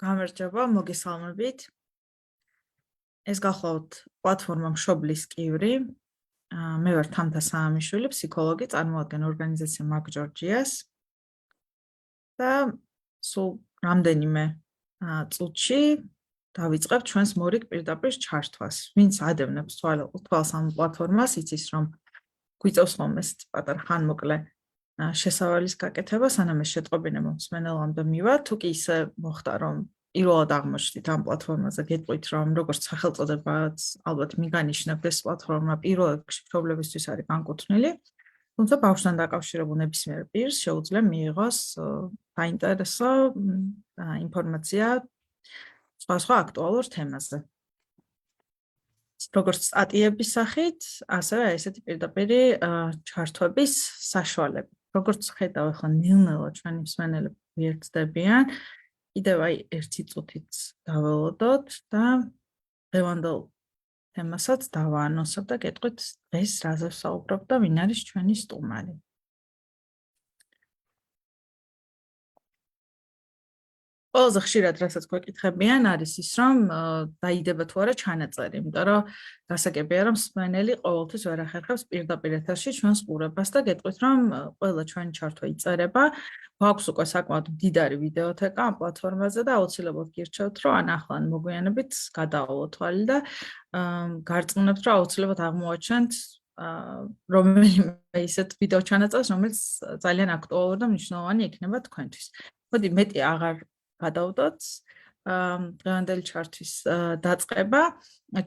გამარჯობა, მოგესალმებით. ეს გახლავთ პლატფორმა მშობლის კივრი. მე ვარ თამთა საამიშვილი, ფსიქოლოგი, წარმოადგენ ორგანიზაცია Mac Georgias. და სულ რამდენიმე წუთში დავიწყებთ ჩვენს მორიგ პირდაპირ ჩართვას. ვინც ადევნებს თვალს ამ პლატფორმას, იცის რომ გვიწევს ხოლმე პატარა ხანმოკლე შესავალის გაკეთება, სანამ ეს შეტყობინა მომსმენელამდე მივა, თუ კი ისე მოხდა, რომ პირველად აღმოჩნდით ამ პლატფორმაზე, გეტყვით, რომ როგორც სახელწოდებაც ალბათ მიგანიშნებთ, ეს პლატფორმა პირველ რიგში მშობლებისთვის არის განკუთვნილი, თუმცა ბავშვთან დაკავშირებულ ნებისმიერ პირს შეუძლია მიიღოს საინტერესო ინფორმაცია სხვა აქტუალურ თემაზე. როგორც სტატიების სახით, ასევე ესეთი პირდაპირი ჩართვების საშუალებით. როგორც ხედავ, ახლა ნელ-ნელა ჩვენი მსმენელები ვიერთდებიან, კიდევ ერთი წუთით დაველოდოთ და დღევანდელ თემასაც დავაანონსებ და გეტყვით დღეს რაზე ვსაუბრობ და ვინ არის ჩვენი სტუმარი. ყველაზე ხშირად რასაც გვეკითხებიან არის ის, რომ დაიდება თუ არა ჩანაწერი, იმიტომ რომ გასაგებია, რომ მსმენელი ყოველთვის ვერ ახერხებს პირდაპირ ეთერში ჩვენს ყურებას და გეტყვით, რომ ყველა ჩვენი ჩართვა იწერება. გვაქვს უკვე საკმაოდ მდიდარი ვიდეოთეკა ამ პლატფორმაზე და აუცილებლად გირჩევთ, რომ ან ახლა ან მოგვიანებით გადაავალოთ თვალი და გარწმუნებთ, რომ აუცილებლად აღმოაჩენთ რომელიმე ისეთ ვიდეო ჩანაწერს, რომელიც ძალიან აქტუალური და მნიშვნელოვანი იქნება თქვენთვის. მოდი მეტი აღარ გადავდოთ დღევანდელი ჩართვის დაწყება.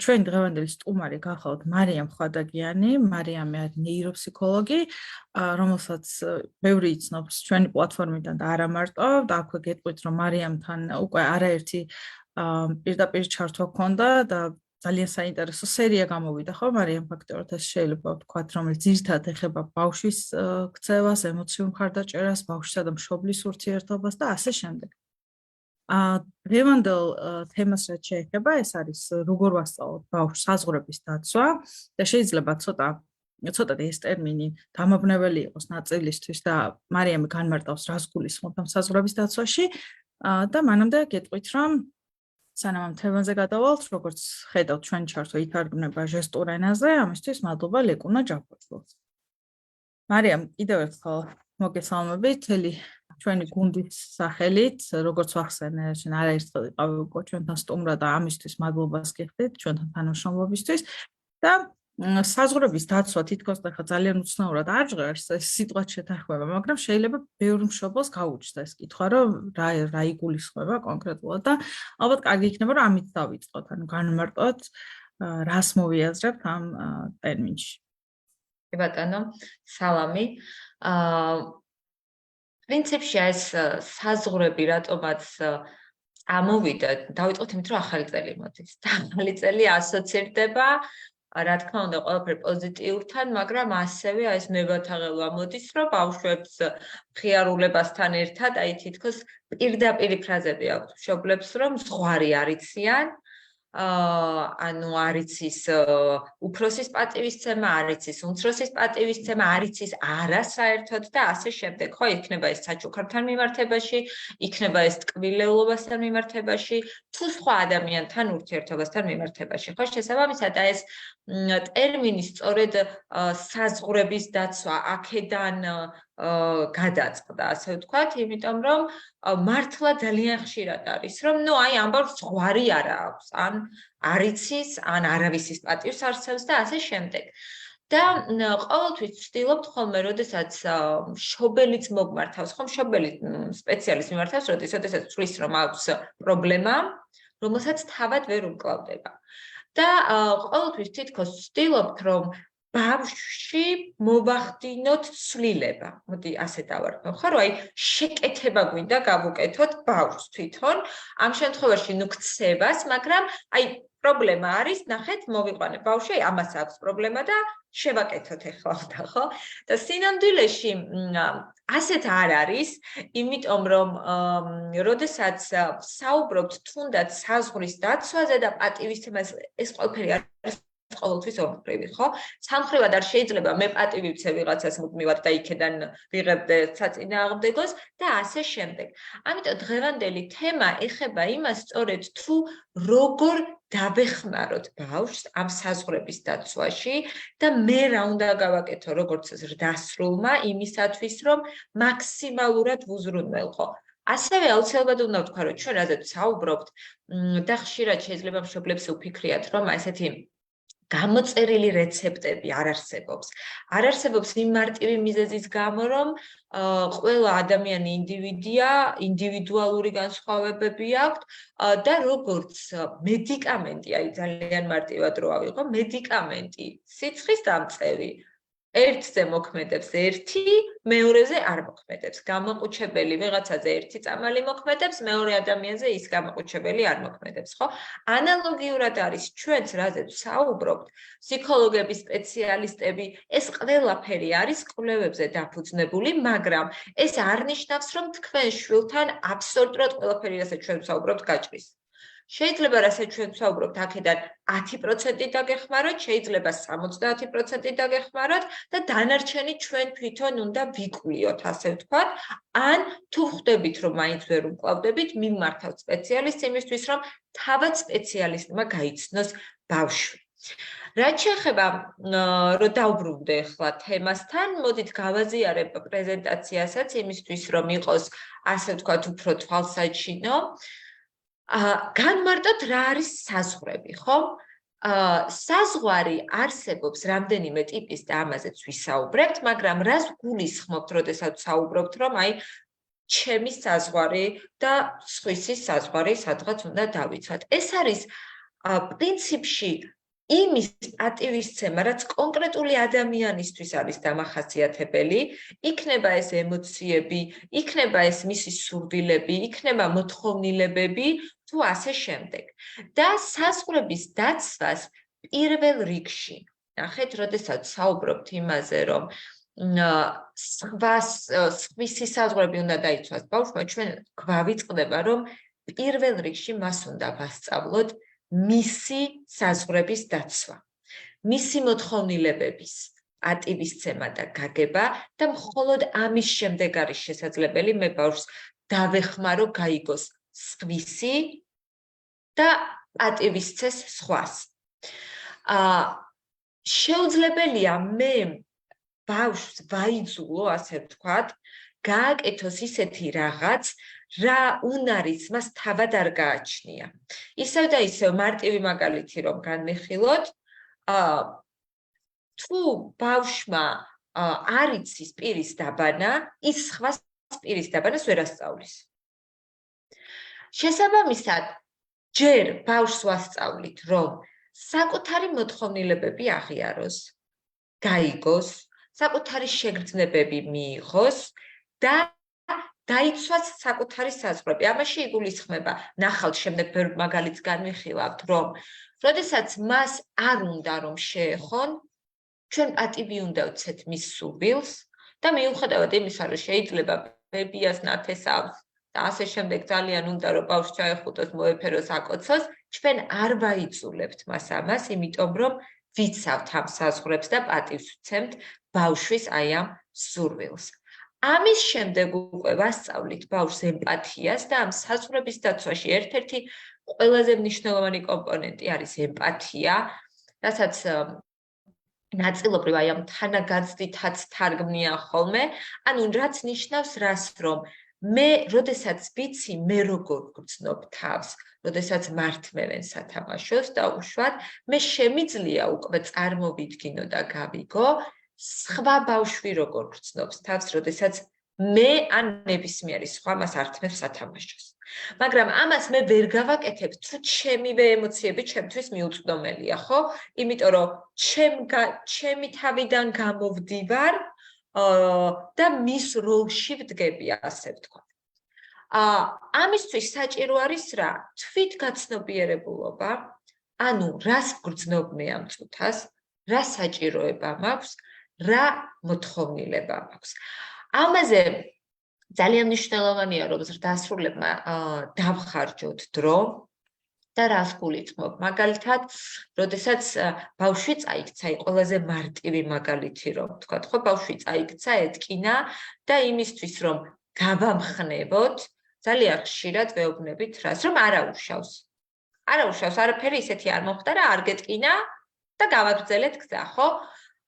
ჩვენი დღევანდელი სტუმარი გახლავთ მარიამ ხვადაგიანი. მარიამი არის ნეიროფსიქოლოგი, რომელსაც ბევრი იცნობს ჩვენი პლატფორმიდან და არა მარტო. და აქვე გეტყვით, რომ მარიამთან უკვე არაერთი პირდაპირ ჩართვა ჰქონდა და ძალიან საინტერესო სერია გამოვიდა, ხო, მარიამ, ფაქტობრივად ეს შეიძლება ვთქვათ, რომელიც ძირითადად ეხება ბავშვის ქცევას, ემოციურ მხარდაჭერას, ბავშვისა და მშობლის ურთიერთობას და ასე შემდეგ. დღევანდელ თემას რაც შეეხება, ეს არის როგორ ვასწავლოთ ბავშვს საზღვრების დაცვა და შეიძლება ცოტათი ეს ტერმინი დამაბნეველი იყოს ნაწილისთვის და მარიამი განმარტავს რას გულისხმობთ ამ საზღვრების დაცვაში და მანამდე გეტყვით, რომ სანამ ამ თემაზე გადავალთ, როგორც ხედავთ, ჩვენი ჩართვა ითარგმნება ჟესტურ ენაზე, ამისთვის მადლობა ლეკუნა ჯაფოჭლოს. მარიამ, კიდევ ერთხელ მოგესალმებით, მთელი ჩვენი გუნდის სახელით, როგორც ვახსენე, შენ არაერთხელ იყავი უკვე ჩვენთან სტუმრად და ამისთვის მადლობას გიხდით ჩვენთან თანამშრომლობისთვის და საზღვრების დაცვა თითქოს ახლა ძალიან უცნაურად არ ჟღერს ეს სიტყვაც შეთანხმება, მაგრამ შეიძლება ბევრ მშობელს გაუჩნდა ეს კითხვა, რომ რა იგულისხმება კონკრეტულად და ალბათ კარგი იქნება, რომ ამით დავიწყოთ, ანუ განმარტოთ რას მოვიაზრებთ ამ ტერმინში. კი ბატონო, სალამი. პრინციპში ეს საზღვრები რატომაც ამოვიდა, დავიწყოთ იმით, რომ ახალი წელი მოდის. და ახალი წელი ასოცირდება, რა თქმა უნდა, ყველაფერი პოზიტიურთან, მაგრამ ასევე ეს მებათაღელვა მოდის, რომ ბავშვებს მხიარულებასთან ერთად, თითქოს პირდაპირი ფრაზები აქვთ მშობლებს, რომ ზღვარი არ იციან, ანუ არ იცის უფროსის პატივისცემა, არ იცის უმცროსის პატივისცემა, არ იცის არა საერთოდ და ასე შემდეგ. ხო, იქნება ეს საჩუქრთან მიმართებაში, იქნება ეს ტკბილეულობასთან მიმართებაში, თუ სხვა ადამიანთან ურთიერთობასთან მიმართებაში. ხო, შესაბამისად, ეს ტერმინი სწორედ საზღვრების დაცვა აქედან გადაწყდა, ასე ვთქვათ, იმიტომ რომ მართლა ძალიან ხშირად არის, რომ ამ ბავშვს ზღვარი არა აქვს, ან არ იცის, ან არავისის პატივს არსებს და ასე შემდეგ. და ყოველთვის ვცდილობთ ხოლმე, როდესაც მშობელიც მოგმართავს, ხო, მშობელი სპეციალისტს მიმართავს, როდესაც წვლის, რომ აქვს პრობლემა, რომელსაც თავად ვერ უმკლავდება. და ყოველთვის თითქოს ვცდილობთ, რომ ბავშვში მოვახდინოთ ცვლილება. მოდი ასე დავარქვა, ხო, რომ შეკეთება გვინდა გავუკეთოთ ბავშვს თვითონ, ამ შემთხვევაში ქცევას, მაგრამ პრობლემა არის, ნახეთ, მოვიყვანე ბავშვი, ამას აქვს პრობლემა და შევაკეთოთ ეხლა, ხო? და სინამდვილეში ასეთ არ არის, იმიტომ რომ როდესაც საუბრობთ თუნდაც საზღვრის დაცვაზე და პატივისცემაზე, ეს ყველაფერი არის ყოველთვის ორმხრივი, ხო? სამხრივად არ შეიძლება მე პატივი ვცე ვიღაცას მუდმივად და იქიდან ვიღებდე საწინააღმდეგოს და ასე შემდეგ. ამიტომ დღევანდელი თემა ეხება იმას სწორედ თუ როგორ დავეხმაროთ ბავშვს ამ საზღვრების დაცვაში და მე რა უნდა გავაკეთო როგორც ზრდასრულმა იმისათვის რომ მაქსიმალურად ვუზრუნველყო. ასევე აუცილებლად უნდა ვთქვა რომ ჩვენ რაზეც საუბრობთ და ხშირად შეიძლება მშობლებს უფიქრიათ რომ ესეთი გამოწერილი რეცეპტები არ არსებობს. არ არსებობს იმ მარტივი მიზეზის გამო, რომ ყველა ადამიანი ინდივიდია, ინდივიდუალური განსხვავებები აქვს და როგორც მედიკამენტი, აი ძალიან მარტივად რო ავიღო, მედიკამენტი სიცხის დამწყევი ერთზე მოქმედებს ერთი, მეორეზე არ მოქმედებს. გამოყუჩებელი ვიღაცაზე ერთი წამალი მოქმედებს, მეორე ადამიანზე ის გამოყუჩებელი არ მოქმედებს, ხო? ანალოგიურად არის ჩვენც რაზეც საუბრობთ, ფსიქოლოგების სპეციალისტები, ეს ყველაფერი არის კვლევებზე დაფუძნებული, მაგრამ ეს არ ნიშნავს, რომ თქვენ შვილთან აბსოლუტურად ყველაფერი, რასაც ჩვენ ვსაუბრობთ, გაჭრის. შეიძლება რასაც ჩვენ ვსაუბრობთ, აქედან 10% დაგეხმაროთ, შეიძლება 70% დაგეხმაროთ და დანარჩენი ჩვენ თვითონ უნდა ვიკვლიოთ, ასე ვთქვათ, ან თუ ხვდებით, რომ მაინც ვერ უკლავდებით, მიმართავთ სპეციალისტს იმისთვის, რომ თავად სპეციალისტმა გაიცნოს ბავშვი. რაც შეეხება რომ დავბრუნდე ახლა თემასთან, მოდით გავაზიარებ პრეზენტაციასაც იმისთვის, რომ იყოს, ასე ვთქვათ, უფრო თვალსაჩინო. განმარტოთ რა არის საზღვრები, ხო? საზღვარი არსებობს რამდენიმე ტიპის და ამაზეც ვისაუბრებთ, მაგრამ რას გულისხმობთ, როდესაც საუბრობთ, რომ აი ჩემი საზღვარი და სხვისის საზღვარი სადღაც უნდა დავიცვათ. ეს არის პრინციპში იმის პატივისცემა, რაც კონკრეტული ადამიანისთვის არის დამახასიათებელი, იქნება ეს ემოციები, იქნება ეს მისი სურვილები, იქნება მოთხოვნილებები, თუ ასე შემდეგ. და საზღვრების დაცვას პირველ რიგში, ნახეთ, როდესაც საუბრობთ იმაზე, რომ სხვისი საზღვრები უნდა დაიცვას ბავშვმა, ჩვენ გვავიწყდება, რომ პირველ რიგში მას უნდა ვასწავლოთ მისი საზღვრების დაცვა, მისი მოთხოვნილებების პატივისცემა და გაგება და მხოლოდ ამის შემდეგ არის შესაძლებელი მე ბავშვს დავეხმარო გაიგოს სხვისი და პატივისცეს სხვას. შეუძლებელია მე ბავშვს ვაიძულო, ასე ვთქვათ, გააკეთოს ისეთი რაღაც, რა უნარის მას თავად არ გააჩნია. ისევ და ისევ მარტივი მაგალითი რომ განვიხილოთ, თუ ბავშვმა არ იცის პირის დაბანა, ის სხვას პირის დაბანას ვერ ასწავლის. შესაბამისად, ჯერ ბავშვს ვასწავლით, რომ საკუთარი მოთხოვნილებები აღიაროს, გაიგოს, საკუთარი შეგრძნებები მიიღოს და დაიცვას საკუთარი საზღვრები. ამაში იგულისხმება, ნახავთ შემდეგ ბევრ მაგალითს განვიხილავთ, რომ როდესაც მას არ უნდა რომ შეეხონ, ჩვენ პატივი უნდა ვცეთ მის სურვილს და მიუხედავად იმისა, რომ შეიძლება ბებიას ნათესავს და ასე შემდეგ ძალიან უნდა რომ ბავშვს ჩაეხუტოს, მოეფეროს, აკოცოს, ჩვენ არ ვაიძულებთ მას ამას, იმიტომ რომ ვიცავთ ამ საზღვრებს და პატივს ვცემთ ბავშვის აი ამ სურვილს. ამის შემდეგ უკვე ვასწავლით ბავშვს ემპათიას და ამ საზღვრების დაცვაში ერთ-ერთი ყველაზე მნიშვნელოვანი კომპონენტი არის ემპათია, რასაც ნაწილობრივ აი ამ თანაგაზრდითაც თარგმნია ხოლმე, ანუ რაც ნიშნავს რას, რომ მე, როდესაც ვიცი, მე როგორ ვგრძნობ თავს, როდესაც მართმევენ სათამაშოს და უშუალოდ მე შემიძლია უკვე წარმოვიდგინო და გავიგო, სხვა ბავშვი როგორ გრძნობს თავს, როდესაც მე ან ნებისმიერი სხვა მას ართმევს სათამაშოს. მაგრამ ამას მე ვერ გავაკეთებ, თუ ჩემივე ემოციები ჩემთვის მიუწვდომელია, ხო? იმიტომ რომ ჩემი თავიდან გამოვდივარ და მის როლში ვდგები, ასე ვთქვათ. ამისთვის საჭირო არის რა? თვითგაცნობიერებულობა, ანუ რას ვგრძნობ მე ამ წუთას, რა საჭიროება მაქვს, რა მოთხოვნილება მაქვს. ამაზე ძალიან მნიშვნელოვანია, რომ ზრდასრულებმა დავხარჯოთ დრო და რას გულისხმობ? მაგალითად, როდესაც ბავშვი წაიქცა, ყველაზე მარტივი მაგალითი რომ ვთქვათ, ხო, ბავშვი წაიქცა, ეთკინა და იმისთვის რომ გავამხნევოთ, ძალიან ხშირად ვეუბნებით რას, რომ არაუშავს. არაუშავს, არაფერი ისეთი არ მოხდა და არ გეტკინა და გავაგრძელეთ გზა, ხო?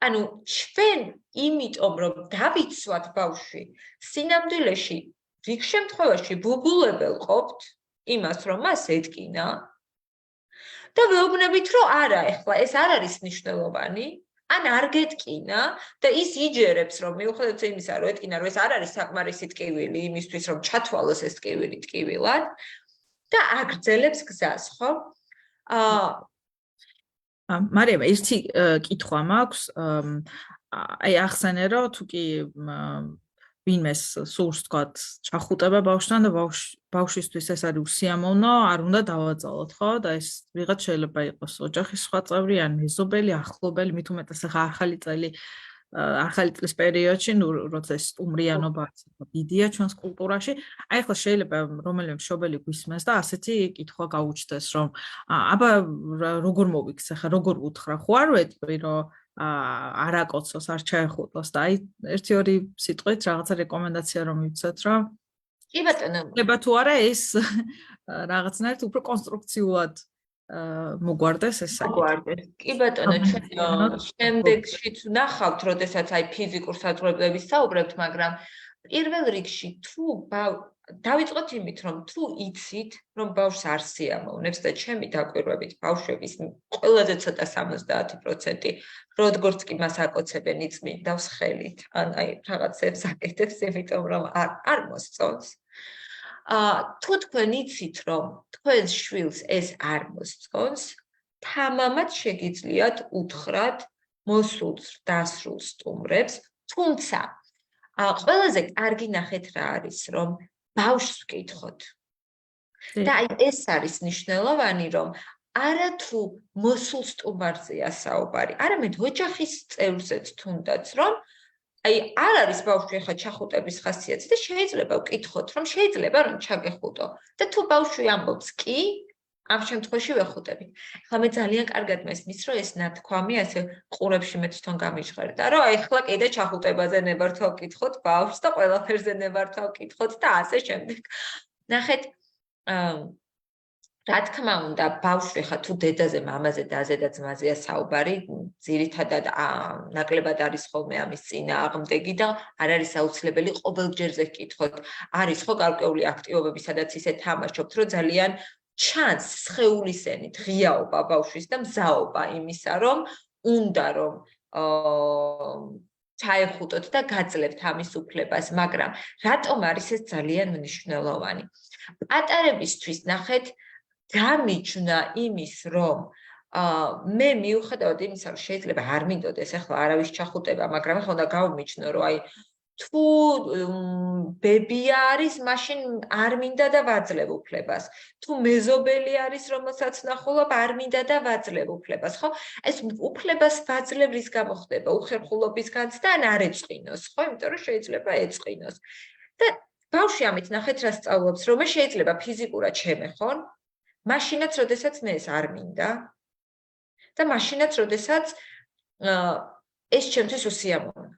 ანუ ჩვენ იმიტომ რომ დავიცვათ ბავშვი, სინამდვილეში რიგ შემთხვევაში ბუბულებელ ყოფთ იმას რომ მას ეთკინა და ვეუბნებით რომ არა, ეხლა ეს არ არის მნიშვნელოვანი, ან არ გეტკინა და ის იჯერებს რომ მიუხედავად იმისა რომ ეთკინა რომ ეს არ არის საკმარისი ტკივილი იმისთვის რომ ჩათვალოს ეს ტკივილი ტკივილად და აგრძელებს გზას, ხო? მარიამ, ერთი კითხვა მაქვს, აი ახსენე რომ თუ კი ვინმეს სურს თქვათ ჩახუტება ბავშვთან და ბავშვისთვის ეს არის უსიამოვნო, არ უნდა დავაძალოთ, ხო? და ეს ვიღაც შეიძლება იყოს ოჯახის სხვა წევრი ან მეზობელი, ახლობელი, მით უმეტეს ახლა ახალი წლის პერიოდში, როცა სტუმრიანობა დიდია ჩვენს კულტურაში, აი ახლა შეიძლება რომელიმე მშობელი გვისმენს და ასეთი კითხვა გაუჩნდეს, რომ აბა როგორ მოვიქცე, ხა როგორ უთხრა, ხო არ ვეტყვი, რომ არაკოცოს, არ ჩაეხუტოს და აი 1-2 სიტყვით რაღაცა რეკომენდაცია რომ მივცეთ, რომ კი ბატონო, ხება თუ არა ეს რაღაცნაირად უფრო კონსტრუქციულად მოგვარდეს ეს მოგვარდეს. კი ბატონო, ჩვენ შემდეგშიც ვნახავთ, როდესაც აი ფიზიკურ საზღვრებების საუბრებთ, მაგრამ პირველ რიგში თუ დავიწყოთ იმით, რომ თუ იცით, რომ ბავშვს არ სიამოვნებს და ჩემი დაკვირვებით ბავშვების ყველაზე ცოტა 70% როგორც კი მას აკოცებენ იწმინდავს ხელით, ან აი რაღაცებს აკეთებს, იმიტომ რომ არ მოსწონს. თუ თქვენ იცით, რომ თქვენს შვილს ეს არ მოსწონს, თამამად შეგიძლიათ უთხრათ მოსულ დასრულ სტუმრებს, თუმცა ყველაზე კარგი ნახეთ რა არის, რომ ბავშვს ვკითხოთ. და აი ეს არის მნიშვნელოვანი, რომ არა თუ მოსულ სტუმარზეა საუბარი, არამედ ოჯახის წევრზეც თუნდაც, რომ აი არ არის ბავშვი ხა ჩახუტების ხასიათი და შეიძლება ვკითხოთ, რომ შეიძლება რომ ჩაგეხუტო. და თუ ბავშვი ამბობს კი, ამ შემთხვევაში ვეხუტებით. ხა მე ძალიან კარგად მესმის, რომ ეს ნათქვამი ასე ყურებში მე თვითონ გამიჟღერდა, რომ აი ხლა კიდე ჩახუტებაზე ნებართვა ვკითხოთ ბავშვს და ყველაფერზე ნებართვა ვკითხოთ და ასე შემდეგ. ნახეთ, რა თქმა უნდა, ბავშვი ხა თუ დედაზე, მამაზე, დაზე და ძმაზეა საუბარი, ძირითადად ნაკლებად არის ხოლმე ამის წინააღმდეგი და არ არის აუცილებელი ყოველჯერზე ვკითხოთ. არის ხო გარკვეული აქტივობები, სადაც ისე თამაშობთ, რომ ძალიან ჩანს სხეულისენით ღიაობა ბავშვის და მზაობა იმისა, რომ უნდა რომ ჩაეხუტოთ და გაძლევთ ამის უფლებას, მაგრამ რატომ არის ეს ძალიან მნიშვნელოვანი? პატარებისთვის ნახეთ, გამიჯნა იმის, რომ მე მიუხედავად იმისა, რომ შეიძლება არ მინდოდეს ახლა არავის ჩახუტება, მაგრამ ახლა უნდა გავმიჯნო, რომ აი თუ ბებია არის, მაშინ არ მინდა და ვაძლევ უფლებას. თუ მეზობელი არის, რომელსაც ნახულობ, არ მინდა და ვაძლევ უფლებას, ხო? ეს უფლებას ვაძლევ რის გამო ხდება? უხერხულობის განცდა ან არ ეწყინოს, ხო? იმიტომ რომ შეიძლება ეწყინოს. და ბავშვი ამით ნახეთ რა სწავლობს, რომ მე შეიძლება ფიზიკურად შემეხონ, მაშინაც, როდესაც მე ეს არ მინდა და მაშინაც, როდესაც ეს ჩემთვის უსიამოვნოა.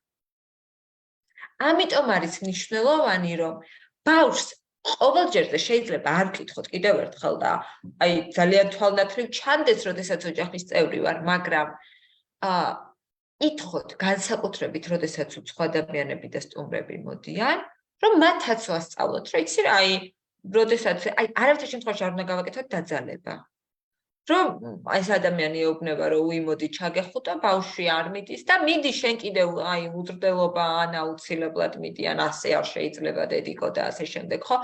ამიტომ არის მნიშვნელოვანი, რომ ბავშვს ყოველჯერზე შეიძლება არ ვკითხოთ კიდევ ერთხელ და აი ძალიან თვალნათლივ ჩანდეს, როდესაც ოჯახის წევრი ვარ, მაგრამ ითხოვთ განსაკუთრებით, როდესაც უცხო ადამიანები და სტუმრები მოდიან, რომ მათაც ვასწავლოთ, რომ იცი რა, აი როდესაც აი არავითარ შემთხვევაში არ უნდა გავაკეთოთ დაძალება. რომ ეს ადამიანი ეუბნება, რომ უი მოდი ჩაგეხუტა, ბავშვი არ მიდის და მიდი შენ კიდევ აი უძრდელობა ან აუცილებლად მიდი ან ასე არ შეიძლება დედიკო და ასე შემდეგ, ხო?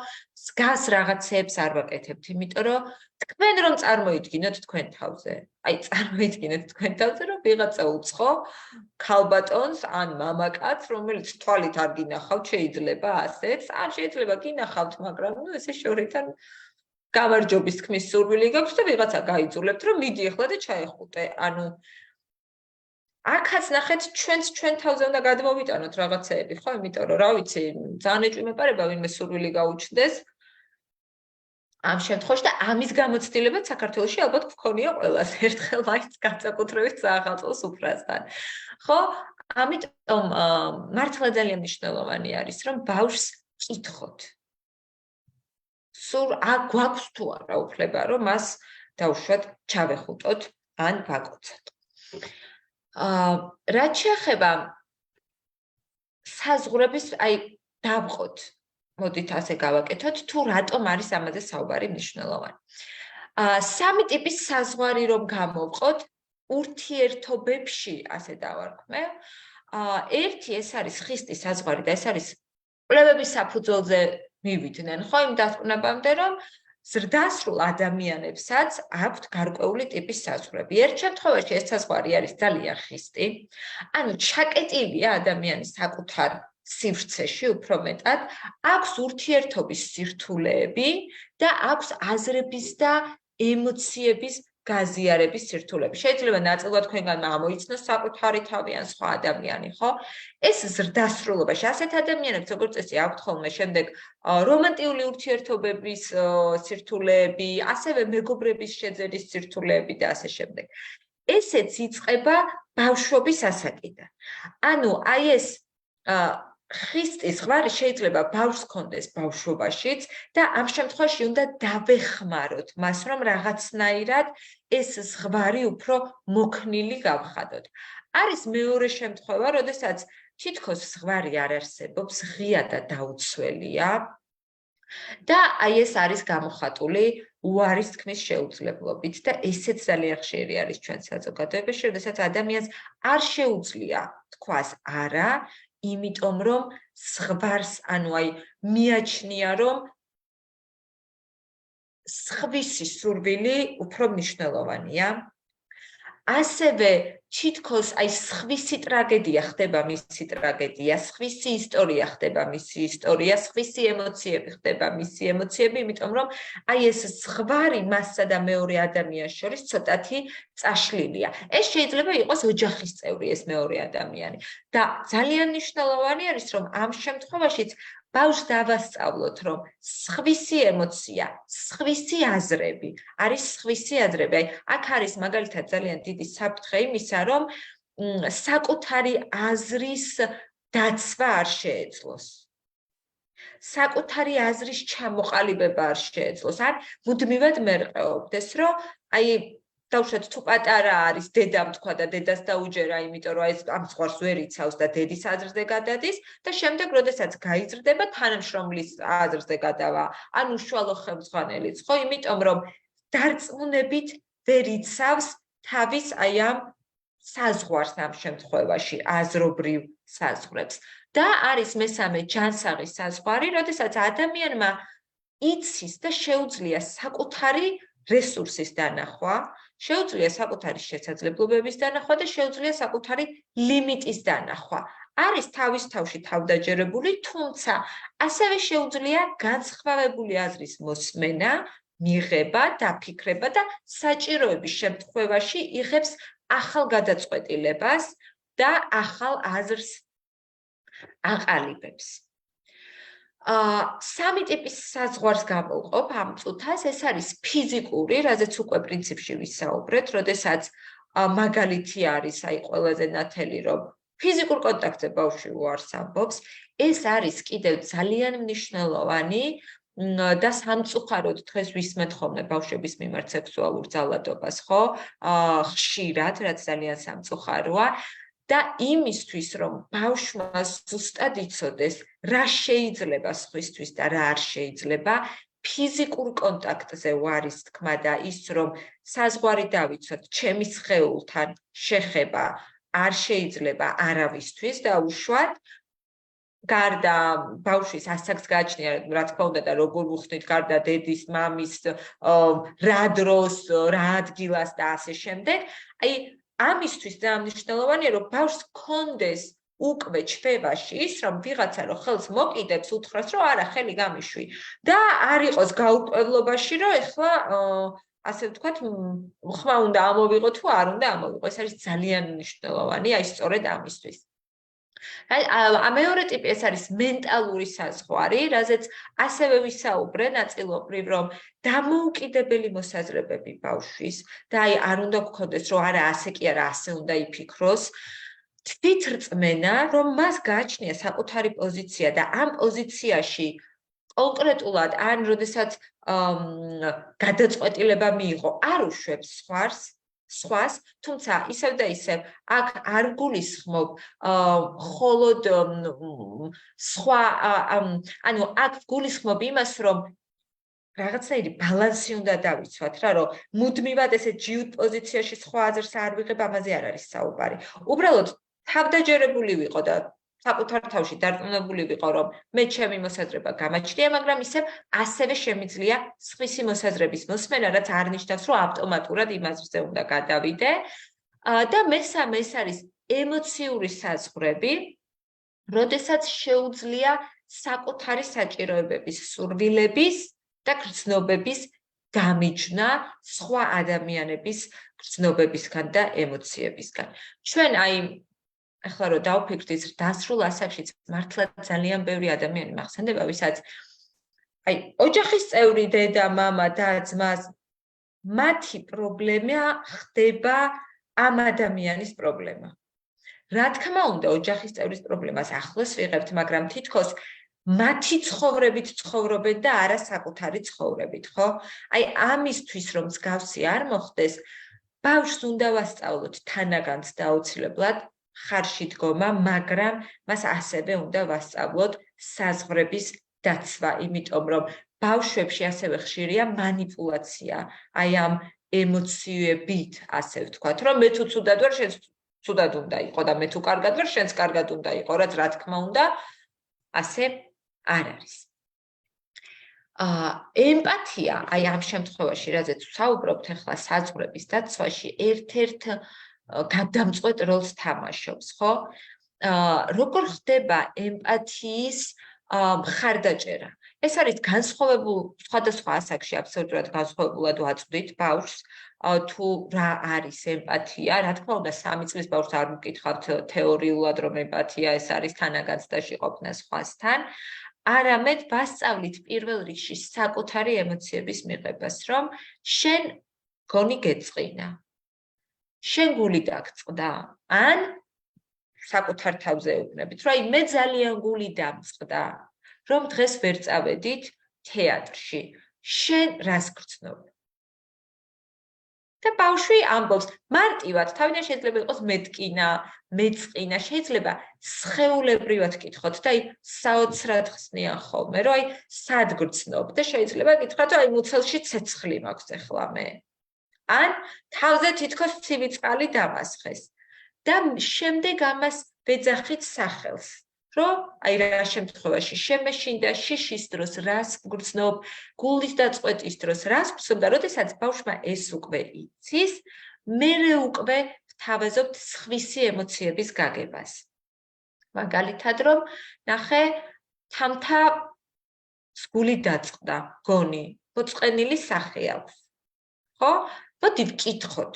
გას რაღაცებს არ ვაკეთებთ, იმიტომ რომ თქვენ რომ წარმოიდგინოთ თქვენ თავზე. აი წარმოიდგინეთ თქვენ თავზე, რომ ვიღაცა უცხო ქალბატონს ან მამაკაცს, რომელიც თვალით არ გინახავთ, შეიძლება ასეც, ან შეიძლება გინახავთ, მაგრამ ნუ ესე შორიდან გამარჯობის თქმის სურვილი გაქვს და ვიღაცა გაიძულებთ, რომ მიდი ახლა და ჩაეხუტე. ანუ აქაც ნახეთ ჩვენ თავზე უნდა გადმოვიტანოთ რაღაცეები, ხო? იმიტომ რომ რა ვიცი, ძალიან ეჭვი მეპარება ვინმე სურვილი გაუჩნდეს. ამ შემთხვევაში და ამის გამოცდილებაც საქართველოში ალბათ გქონია ყველას ერთხელ მაინც განსაკუთრებით საახალწლო სუფრასთან. ხო? ამიტომ მართლა ძალიან მნიშვნელოვანი არის, რომ ბავშვს კითხოთ. სულ გვაქვს თუ არა უფლება, რომ მას დავუშვათ ჩავეხუტოთ ან ვაკოცოთ. რაც შეეხება საზღვრების, დავყოთ, მოდით ასე გავაკეთოთ, თუ რატომ არის ამაზე საუბარი მნიშვნელოვანი. სამი ტიპის საზღვარი რომ გამოვყოთ, ურთიერთობებში, ასე დავარქმე. ერთი ეს არის ხისტის საზღვარი და ეს არის კვლევების საფუძველზე მივიდნენ, ხო, იმ დასკვნებამდე, რომ ზრდასრულ ადამიანებსაც აქვთ გარკვეული ტიპის საზღვრები. ერთ შემთხვევაში ეს საზღვარი არის ძალიან ხისტი, ანუ ჩაკეტილია ადამიანის საკუთარ სივრცეში უფრო მეტად, აქვს ურთიერთობის სირთულეები და აქვს აზრების და ემოციების გაზიარების სირთულეები. შეიძლება ნაწილად თქვენგან ამოიცნოს საკუთარი თავი ან სხვა ადამიანი, ხო? ეს ზრდასრულობაში ასეთ ადამიანებს როგორც წესი აქვთ ხოლმე შემდეგ რომანტიული ურთიერთობების სირთულეები, ასევე მეგობრების შეძენის სირთულეები და ასე შემდეგ. ესეც იწყება ბავშვობის ასაკიდან. ანუ ეს ხისტის ზღვარი შეიძლება ბავშვს ჰქონდეს ბავშვობაშიც და ამ შემთხვევაში უნდა დავეხმაროთ მას, რომ რაღაცნაირად ეს ზღვარი უფრო მოქნილი გავხადოთ. არის მეორე შემთხვევა, როდესაც თითქოს ზღვარი არ არსებობს, ღია და დაუცველია და ეს არის გამოხატული უარის თქმის შეუძლებლობით და ესეც ძალიან ხშირი არის ჩვენ საზოგადოებაში, როდესაც ადამიანს არ შეუძლია თქვას არა, იმიტომ რომ ზღვარს, მიაჩნია რომ სხვისი სურვილი უფრო მნიშვნელოვანია. ასევე თითქოს სხვისი ტრაგედია ხდება მისი ტრაგედია, სხვისი ისტორია ხდება მისი ისტორია, სხვისი ემოციები ხდება მისი ემოციები, იმიტომ რომ ეს ზღვარი მასსა და მეორე ადამიანს შორის ცოტათი წაშლილია. ეს შეიძლება იყოს ოჯახის წევრი ეს მეორე ადამიანი. და ძალიან მნიშვნელოვანი არის, რომ ამ შემთხვევაშიც ბავშვს დავასწავლოთ, რომ სხვისი ემოცია, სხვისი აზრები, არის სხვისი აზრები. აქ არის მაგალითად ძალიან დიდი საფრთხე იმისა, რომ საკუთარი აზრის დაცვა არ შეეძლოს. საკუთარი აზრის ჩამოყალიბება არ შეეძლოს. არ მუდმივად მერყეობდეს, რომ დავუშვათ თუ პატარა არის დედამ თქვა და დედას დაუჯერა, იმიტომ რომ ეს ამ ზღვარს ვერ იცავს და დედის აზრზე გადადის და შემდეგ როდესაც გაიზრდება თანამშრომლის აზრზე გადავა, ან უშუალო ხელმძღვანელიც, ხო, იმიტომ რომ დარწმუნებით ვერ იცავს თავის ამ საზღვარს ამ შემთხვევაში, აზრობრივ საზღვრებს. და არის მესამე ჯანსაღი საზღვარი, როდესაც ადამიანმა იცის და შეუძლია საკუთარი რესურსის დანახვა, შეუძლია საკუთარი შესაძლებლობების დანახვა და შეუძლია საკუთარი ლიმიტის დანახვა. არის თავის თავში თავდაჯერებული, თუმცა ასევე შეუძლია განსხვავებული აზრის მოსმენა, მიღება, დაფიქრება და საჭიროების შემთხვევაში იღებს ახალ გადაწყვეტილებას და ახალ აზრს აყალიბებს. სამი ტიპის საზღვარს გამოვყოფ ამ წუთას, ეს არის ფიზიკური, რაზეც უკვე პრინციპში ვისაუბრეთ, როდესაც მაგალითი არის, ყველაზე ნათელი, რომ ფიზიკურ კონტაქტზე ბავშვი უარს ამბობს, ეს არის კიდევ ძალიან მნიშვნელოვანი და სამწუხაროდ დღეს ვისმენთ ხოლმე ბავშვების მიმართ სექსუალურ ძალადობას, ხო? ხშირად, რაც ძალიან სამწუხაროა. და იმისთვის, რომ ბავშვმა ზუსტად იცოდეს, რა შეიძლება სხვისთვის და რა არ შეიძლება, ფიზიკურ კონტაქტზე უარის თქმა და ის, რომ საზღვარი დავიცოთ, ჩემი სხეულთან შეხება არ შეიძლება არავისთვის და უშუალოდ გარდა ბავშვის ასაკს გააჩნია, რა თქმა უნდა და როგორ ვუხდით, გარდა დედის, მამის, რა დროს, რა ადგილას და ასე შემდეგ, ამისთვის ძალიან მნიშვნელოვანია, რომ ბავშვს ჰქონდეს უკვე ჩვევაში ის, რომ ვიღაცა რომ ხელს მოკიდებს, უთხრას, რომ არა, ხელი გამიშვი და არ იყოს გაურკვევლობაში, რომ ეხლა ასე ვთქვათ, ხმა უნდა ამოვიღო თუ არ უნდა ამოვიღო. ეს არის ძალიან მნიშვნელოვანი, სწორედ ამისთვის. მეორე ტიპი ეს არის მენტალური საზღვარი, რაზეც ასევე ვისაუბრე ნაწილობრივ, რომ დამოუკიდებელი მოსაზრებები ბავშვის და არ უნდა გქონდეს, რომ არა ასე კი არა, ასე უნდა იფიქროს. თვითრწმენა, რომ მას გააჩნია საკუთარი პოზიცია და ამ პოზიციაში კონკრეტულად ან როდესაც გადაწყვეტილება მიიღო, არ უშვებს სხვას, თუმცა ისევ და ისევ აქ არ გულისხმობ მხოლოდ სხვა ანუ აქ გულისხმობ იმას, რომ რაღაცნაირი ბალანსი უნდა დავიცვათ რა, რომ მუდმივად ესე ჯიუტ პოზიციაში სხვა აზრს არ ვიღებ, ამაზე არ არის საუბარი. უბრალოდ თავდაჯერებული ვიყო და საკუთარ თავში დარწმუნებული ვიყო, რომ მე ჩემი მოსაზრება გამაჩნია, მაგრამ ისევ ასევე შემიძლია სხვისი მოსაზრების მოსმენა, რაც არ ნიშნავს, რომ ავტომატურად იმაზე უნდა გადავიდე. და მესამე ეს არის ემოციური საზღვრები, როდესაც შეუძლია საკუთარი საჭიროებების, სურვილების და გრძნობების გამიჯნა სხვა ადამიანების გრძნობებისგან და ემოციებისგან. ჩვენ ახლა რომ დავფიქრდით, დასრულ ასაკშიც მართლა ძალიან ბევრი ადამიანი მახსენდება, ვისაც ოჯახის წევრი, დედა, მამა და ძმას მათი პრობლემა ხდება ამ ადამიანის პრობლემა. რა თქმა უნდა, ოჯახის წევრის პრობლემას ახლოს ვიღებთ, მაგრამ თითქოს მათი ცხოვრებით ცხოვრობენ და არა საკუთარი ცხოვრებით, ხო? ამისთვის რომ მსგავსი არ მოხდეს, ბავშვს უნდა ვასწავლოთ თანაგანც და აუცილებლად ხარში დგომა, მაგრამ მას ასევე უნდა ვასწავლოთ საზღვრების დაცვა, იმიტომ რომ ბავშვებში ასევე ხშირია მანიპულაცია, ამ ემოციებით, ასე ვთქვათ, რომ მე თუ ცუდად ვარ, შენც ცუდად უნდა იყო და მე თუ კარგად ვარ, შენც კარგად უნდა იყო, რაც რა თქმა უნდა, ასე არ არის. ემპათია, ამ შემთხვევაში, რაზეც ვსაუბრობთ ახლა საზღვრების დაცვაში, ერთ-ერთ გადამწყვეტ როლს თამაშობს, ხო? როგორ ხდება ემპათიის მხარდაჭერა? ეს არის განსხვავებულ სხვადასხვა ასაკში აბსოლუტურად განსხვავებულად ვაწვდით ბავშვს, თუ რა არის ემპათია, რა თქმა უნდა, 3 წლის ბავშვს არ მკითხავთ თეორიულად, რომ ემპათია ეს არის თანაგანცდაში ყოფნა სხვასთან, არამედ ვასწავლით პირველ რიგში საკუთარი ემოციების მიღებას, რომ შენ გონი გეწყინა, შენ გული დაგწყდა, ან საკუთარ თავზე ეუბნებით, რომ მე ძალიან გული დამწყდა, რომ დღეს ვერ წავედით თეატრში, შენ რას გრძნობ? და ბავშვი ამბობს, მარტივად, თავიდან შეიძლება იყოს მეტკინა, მეწყინა, შეიძლება სხეულებრივად კითხოთ და საოცრად ხსნიან ხოლმე, რომ სად გრძნობ და შეიძლება გითხრათ, რომ მუცელში ცეცხლი მაქვს ახლა მე. ან თავზე თითქოს ცივი წყალი დამასხეს და შემდეგ ამას ვეძახით სახელს, რომ რა შემთხვევაში შემეშინდა, შიშის დროს რას გრძნობ, გულის დაწყვეტის დროს რას გრძნობ და როდესაც ბავშვმა ეს უკვე იცის, მერე უკვე ვთავაზობთ სხვისი ემოციების გაგებას. მაგალითად, რომ ნახე, თამთა გული დაწყდა, გონი, მოწყენილი სახე აქვს. ხო? მოდი ვკითხოთ.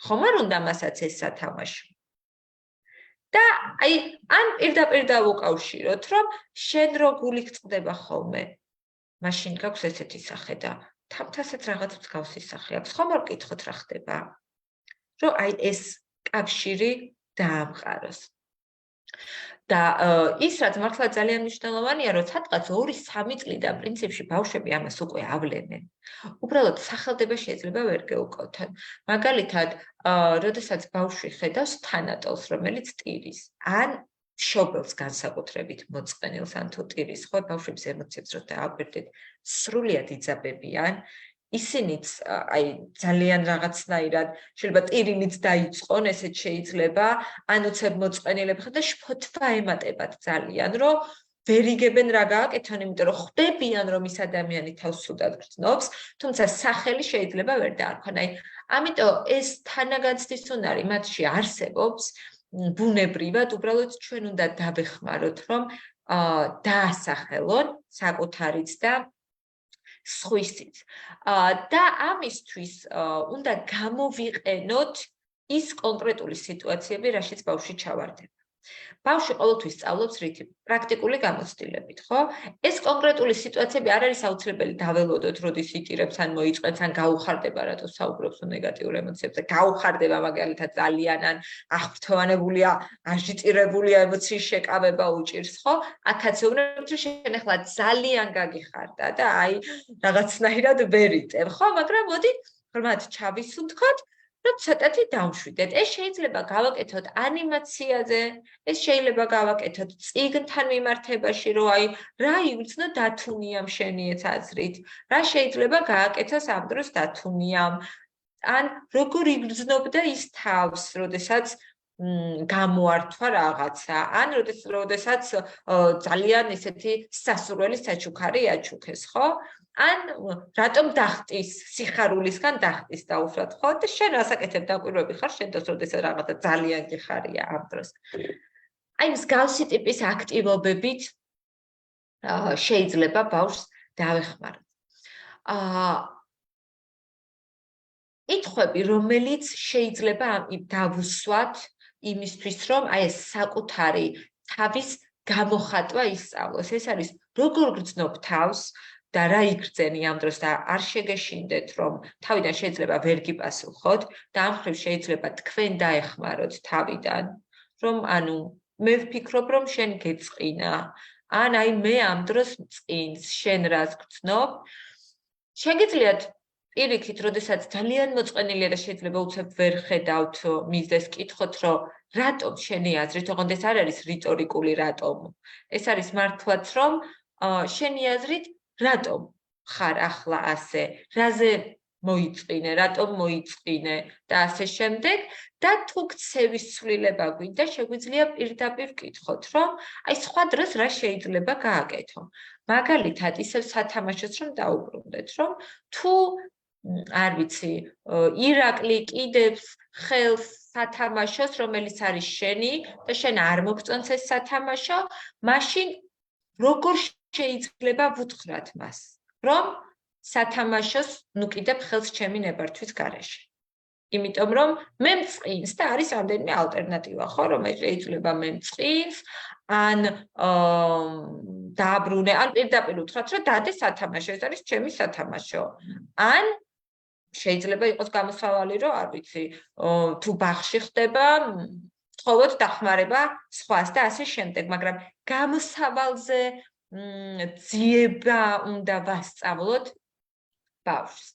ხომ არ უნდა მასაც ეს სათამაშო? და ან პირდაპირ დავუკავშიროთ, რომ შენ რო გული გწყდება ხოლმე, მაშინ გაქვს ესეთი სახე და თამთასაც რაღაც მსგავსი სახე აქვს. ხომ არ ვკითხოთ რა ხდება? რომ ეს კავშირი დაამყაროს. და ის რაც მართლა ძალიან მნიშვნელოვანია, რომ სადღაც 2-3 წლიდან პრინციპში ბავშვები ამას უკვე ავლენენ. უბრალოდ სახელდება შეიძლება ვერ გეუკვეთონ. მაგალითად, როდესაც ბავშვი ხედავს თანატოლს, რომელიც ტირის, ან მშობელს განსაკუთრებით მოწყენილს, ან თუ ტირის, ხო, ბავშვების ემოციებს რო დააკვირდით, სრულიად იძაბებიან. ისინიც ძალიან რაღაცნაირად შეიძლება ტირინიც დაიწყონ, ესეც შეიძლება, ან უცებ მოწყენილები ხარ და შფოთვა ემატებათ ძალიან, რომ ვერ იგებენ რა გააკეთონ, იმიტომ რომ ხვდებიან, რომ ის ადამიანი თავს ცუდად გრძნობს, თუმცა სახელი შეიძლება ვერ დაარქვან. ამიტომ ეს თანაგანცდის უნარი მათში არსებობს ბუნებრივად, უბრალოდ ჩვენ უნდა დავეხმაროთ, რომ დაასახელონ საკუთარიც და სხვისიც. და ამისთვის უნდა გამოვიყენოთ ის კონკრეტული სიტუაციები, რაშიც ბავშვი ჩავარდება. ბავშვი ყოველთვის სწავლობს რითი? პრაქტიკული გამოცდილებით, ხო? ეს კონკრეტული სიტუაციები არ არის აუცილებელი დაველოდოთ, როდის იტირებს ან მოიწყებს ან გაუხარდება, რატო საუბრობს ნეგატიურ ემოციებზე. გაუხარდება მაგალითად ძალიან ან აღფრთოვანებულია, აჟიტირებულია, ემოციის შეკავება უჭირს, ხო? აქაც ეუბნებთ, რომ შენ ახლა ძალიან გაგიხარდა და აი რაღაცნაირად ვერ იტევ, ხო? მაგრამ მოდი ღრმად ჩავისუნთქოთ რომ ცოტათი დავშვიდეთ. ეს შეიძლება გავაკეთოთ ანიმაციაზე, ეს შეიძლება გავაკეთოთ წიგნთან მიმართებაში, რომ აი რა იგრძნო დათუნიამ შენი აზრით, რა შეიძლება გააკეთოს ამ დროს დათუნიამ, ან როგორ იგრძნობდა ის თავს, როდესაც გამოართვა რაღაცა, ან როდესაც ძალიან ისეთი სასურველი საჩუქარი აჩუქეს, ხო? ან რატომ დახტის სიხარულისგან დახტის დაუშვათ ხო და შენ რასაკეთებ დაკვირვები ხარ შენ დროს როდესაც რაღაცა ძალიან გიხარია ამ დროს აი მსგავსი ტიპის აქტივობებით შეიძლება ბავშვს დავეხმაროთ კითხვები რომელიც შეიძლება დავუსვათ იმისთვის რომ აი ეს საკუთარი თავის გამოხატვა ისწავლოს ეს არის როგორ გრძნობ თავს და რა იგრძენი ამ დროს და არ შეგეშინდეთ რომ თავიდან შეიძლება ვერ გიპასუხოთ და ამ ხრივ შეიძლება თქვენ დაეხმაროთ თავიდან რომ ანუ მე ვფიქრობ რომ შენ გეწყინა ან აი მე ამ დროს მწყინს შენ რას გრძნობ შეგიძლიათ პირიქით როდესაც ძალიან მოწყენილია და შეიძლება უცებ ვერ ხედავთ მიზეს კითხოთ რომ რატომ შენი აზრით ოღონდ ეს არ არის რიტორიკული რატომ ეს არის მართლაც რომ შენი აზრით რატომ ხარ ახლა ასე რაზე მოიწყინე რატომ მოიწყინე და ასე შემდეგ და თუ ქცევის ცვლილება გვინდა შეგვიძლია პირდაპირ ვკითხოთ რომ აი სხვა დროს რა შეიძლება გააკეთო მაგალითად ისევ სათამაშოს რომ დაუბრუნდეთ რომ თუ არ ვიცი ირაკლი კიდევს ხელს სათამაშოს რომელიც არის შენი და შენ არ მოგწონს ეს სათამაშო მაშინ როგორ შეიძლება ვუთხრათ მას რომ სათამაშოს ნუ კიდევ ხელს ჩემი ნებართვის გარეშე იმიტომ რომ მე მწყინს და არის რამდენიმე ალტერნატივა ხო რომ შეიძლება მე მწყინს ან დააბრუნე ან პირდაპირ უთხრათ რომ დადე სათამაშო ეს არის ჩემი სათამაშო ან შეიძლება იყოს გამოსავალი რომ არ ვიცი თუ ბაღში ხდება თხოვოთ დახმარება სხვას და ასე შემდეგ მაგრამ გამოსავალზე ძიება უნდა ვასწავლოთ ბავშვს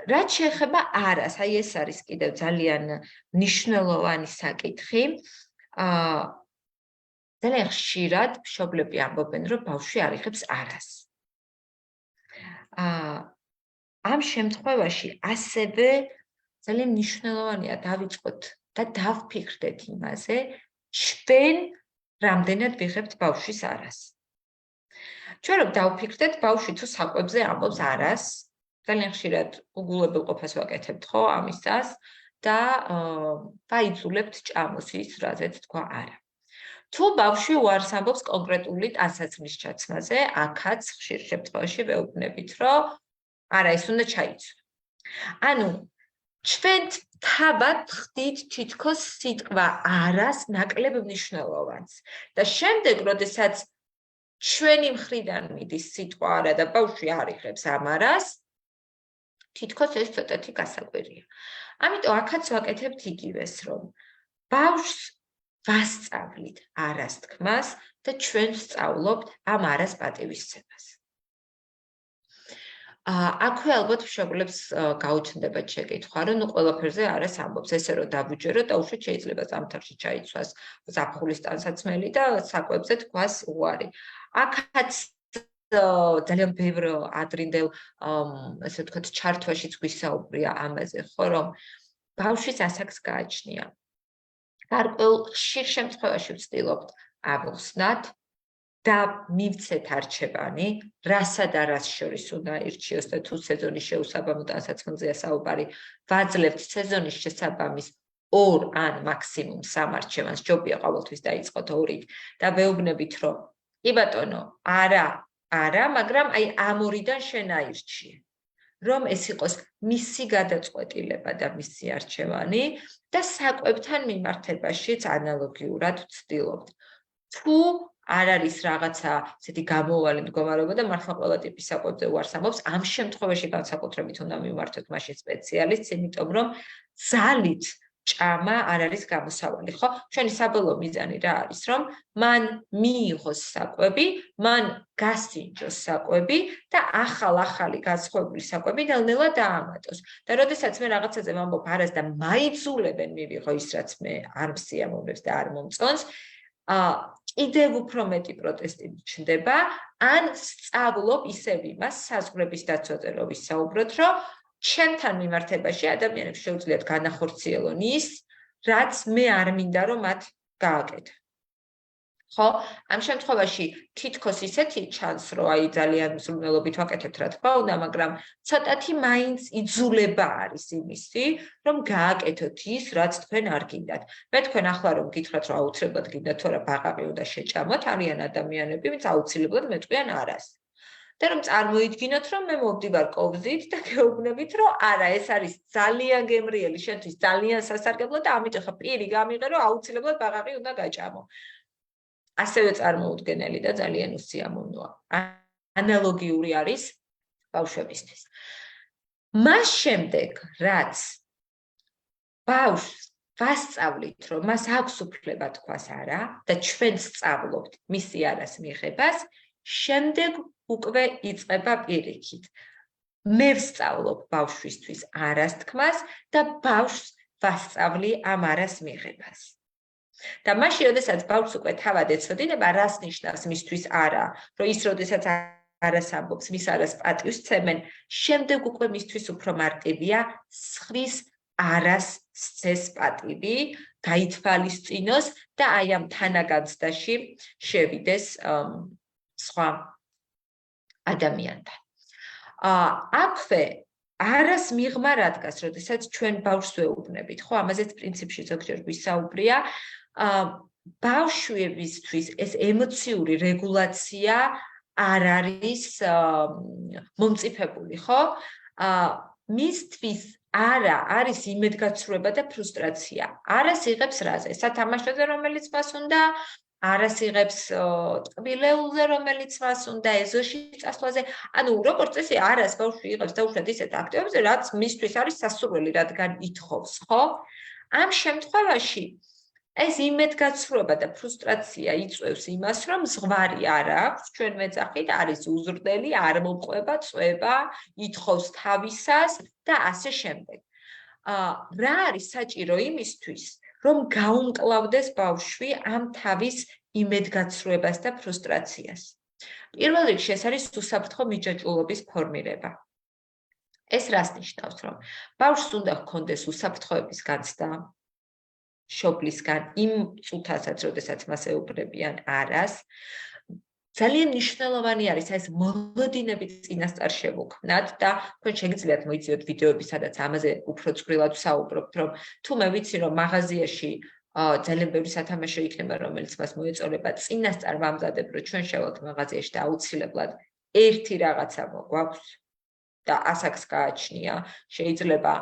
რაც შეეხება არას აი ეს არის კიდევ ძალიან მნიშვნელოვანი საკითხი ძალიან ხშირად მშობლები ამბობენ რომ ბავშვი არ იღებს არას ამ შემთხვევაში ასევე ძალიან მნიშვნელოვანია დავიწყოთ და დავფიქრდეთ იმაზე ჩვენ რამდენად ვიღებთ ბავშვის არას. ჩვენ რომ დავფიქრდეთ ბავშვი თუ საკვებზე ამბობს არას, ძალიან ხშირად უგულებელ ყოფას ვაკეთებთ ხო ამისას და ვაიძულებთ ჭამოს ის რაზეც თქვა არა. თუ ბავშვი უარს ამბობს კონკრეტული ტანსაცმლის ჩაცმაზე, აქაც ხშირ შემთხვევაში ვეუბნებით, რომ არა, ის უნდა ჩაიცვა. ანუ ჩვენ თავად ხდით თითქოს სიტყვა არას ნაკლებ მნიშვნელოვანს და შემდეგ როდესაც ჩვენი მხრიდან მიდის სიტყვა არა და ბავშვი არ იღებს ამ არას თითქოს ეს ცოტათი გასაკვირია. ამიტომ აქაც ვაკეთებთ იგივეს რომ ბავშვს ვასწავლით არას თქმას და ჩვენ ვსწავლობთ ამ არას პატივისცემას. აქვე ალბათ მშობლებს გაუჩნდებათ შეკითხვა, რომ ნუ ყველაფერზე არას ამბობს, ესე რომ დავუჯეროთ და უშუალოდ შეიძლება ზამთარში ჩაიცვას ზაფხულის ტანსაცმელი და საკვებზე თქვას უარი. აქაც ძალიან ბევრ ადრინდელ ესე ვთქვათ ჩართვაშიც გვისაუბრია ამაზე, ხო რომ ბავშვის ასაკს გააჩნია. გარკვეულ ხშირ შემთხვევაში ვცდილობთ ამოვხსნათ და მივცეთ არჩევანი, რასა და რას შორის უნდა ირჩიოს და თუ სეზონის შეუსაბამო ტანსაცმელზეა საუბარი, ვაძლევთ სეზონის შესაბამის 2 ან მაქსიმუმ 3 არჩევანს, ჯობია ყოველთვის დაიწყოთ 2-ით და ვეუბნებით, რომ კი ბატონო, არა, მაგრამ აი ამ 2-დან შენ აირჩიე. რომ ეს იყოს მისი გადაწყვეტილება და მისი არჩევანი და საკვებთან მიმართებაშიც ანალოგიურად ვცდილობთ. თუ არ არის რაღაცა ესეთი გამოუვალი მდგომარეობა და მართლა ყველა ტიპის საკვებზე უარს ამბობს, ამ შემთხვევაში განსაკუთრებით უნდა მივმართოთ მაშინ სპეციალისტს, იმიტომ რომ ძალით ჭამა არ არის გამოსავალი, ხო? ჩვენი საბოლოო მიზანი რა არის, რომ მან მიიღოს საკვები, მან გასინჯოს საკვები და ახალი განსხვავებული საკვები ნელ-ნელა დაამატოს. და როდესაც მე რაღაცაზე ვამბობ არას და მაიძულებენ მივიღო ის, რაც მე არ მსიამოვნებს და არ მომწონს, კიდევ უფრო მეტი პროტესტი ჩნდება, ან სწავლობ ისევ იმას საზღვრების დაცვაზე რო ვისაუბროთ, რომ ჩემთან მიმართებაში ადამიანებს შეუძლიათ განახორციელონ ის, რაც მე არ მინდა რომ მათ გააკეთო. ხო? ამ შემთხვევაში თითქოს ისეთი ჩანს, რომ აი ძალიან მსურველობით ვაკეთებთ რა თქმა უნდა, მაგრამ ცოტათი მაინც იძულება არის იმისი, რომ გააკეთოთ ის, რაც თქვენ არ გინდათ. მე თქვენ ახლა რომ გითხრათ, რომ აუცილებლად გინდათ თუ არა ბაყაყი უნდა შეჭამოთ, არიან ადამიანები, ვინც აუცილებლად მეტყვიან არას. და რომ წარმოიდგინოთ, რომ მე მოვდივარ კოვზით და გეუბნებით, რომ არა, ეს არის ძალიან გემრიელი, შენთვის ძალიან სასარგებლო და ამიტომ ხა პირი გამიღე, რომ აუცილებლად ბაყაყი უნდა გაჭამო. ასევე წარმოუდგენელი და ძალიან უსიამოვნოა. ანალოგიური არის ბავშვებისთვის. მას შემდეგ, რაც ბავშვს ვასწავლით, რომ მას აქვს უფლება თქვას არა და ჩვენ სწავლობთ მისი არას მიღებას, შემდეგ უკვე იწყება პირიქით. მე ვსწავლობ ბავშვისთვის არას თქმას და ბავშვს ვასწავლი ამ არას მიღებას. და მაშინ, როდესაც ბავშვს უკვე თავად ეცოდინება, რას ნიშნავს მისთვის არა, რომ ის როდესაც არას ამბობს, მის არას პატივს ცემენ, შემდეგ უკვე მისთვის უფრო მარტივია სხვის არას სცეს პატივი, გაითვალისწინოს და აი ამ თანაგანცდაში შევიდეს სხვა ადამიანთან. აქვე არას მიღმა რა დგას, როდესაც ჩვენ ბავშვს ვეუბნებით, ხო, ამაზეც პრინციპში ზოგჯერ ვისაუბრია, ბავშვებისთვის ეს ემოციური რეგულაცია არ არის მომწიფებული, ხო? მისთვის არა არის იმედგაცრუება და ფრუსტრაცია. არას იღებს რაზე? სათამაშოზე, რომელიც მას უნდა, არას იღებს ტკბილეულზე, რომელიც მას უნდა, ეზოში წასვლაზე. ანუ როგორც წესი, არას ბავშვი იღებს დაუშვათ ისეთ აქტივობებზე, რაც მისთვის არის სასურველი, რადგან ითხოვს, ხო? ამ შემთხვევაში ეს იმედგაცრუება და ფრუსტრაცია იწვევს იმას, რომ ზღვარი არ აქვს, ჩვენ მეძახით, არის უზრდელი, არ მომყვება, წვება, ითხოვს თავისას და ასე შემდეგ. რა არის საჭირო იმისთვის, რომ გაუმკლავდეს ბავშვი ამ თავის იმედგაცრუებას და ფრუსტრაციას. პირველ რიგში ეს არის უსაფრთხო მიჯაჭვულობის ფორმირება. ეს რას ნიშნავს, რომ ბავშვს უნდა ჰქონდეს უსაფრთხოების განცდა, შობლისგან იმ წუთასაც, როდესაც მას ეუბნებიან არას, ძალიან მნიშვნელოვანი არის ეს მოლოდინებით წინასწარ შევუქმნათ და თქვენ შეგიძლიათ მოიწიოთ ვიდეოები, სადაც ამაზე უფრო წვრილად ვსაუბრობთ, რომ თუ მე ვიცი, რომ მაღაზიაში ძალიან ბევრი სათამაშო იქნება, რომელიც მას მოეწონება, წინასწარ ვამზადებ, რომ ჩვენ შევალთ მაღაზიაში და აუცილებლად ერთი რაღაცა მოგვაქვს და ასაკს გააჩნია, შეიძლება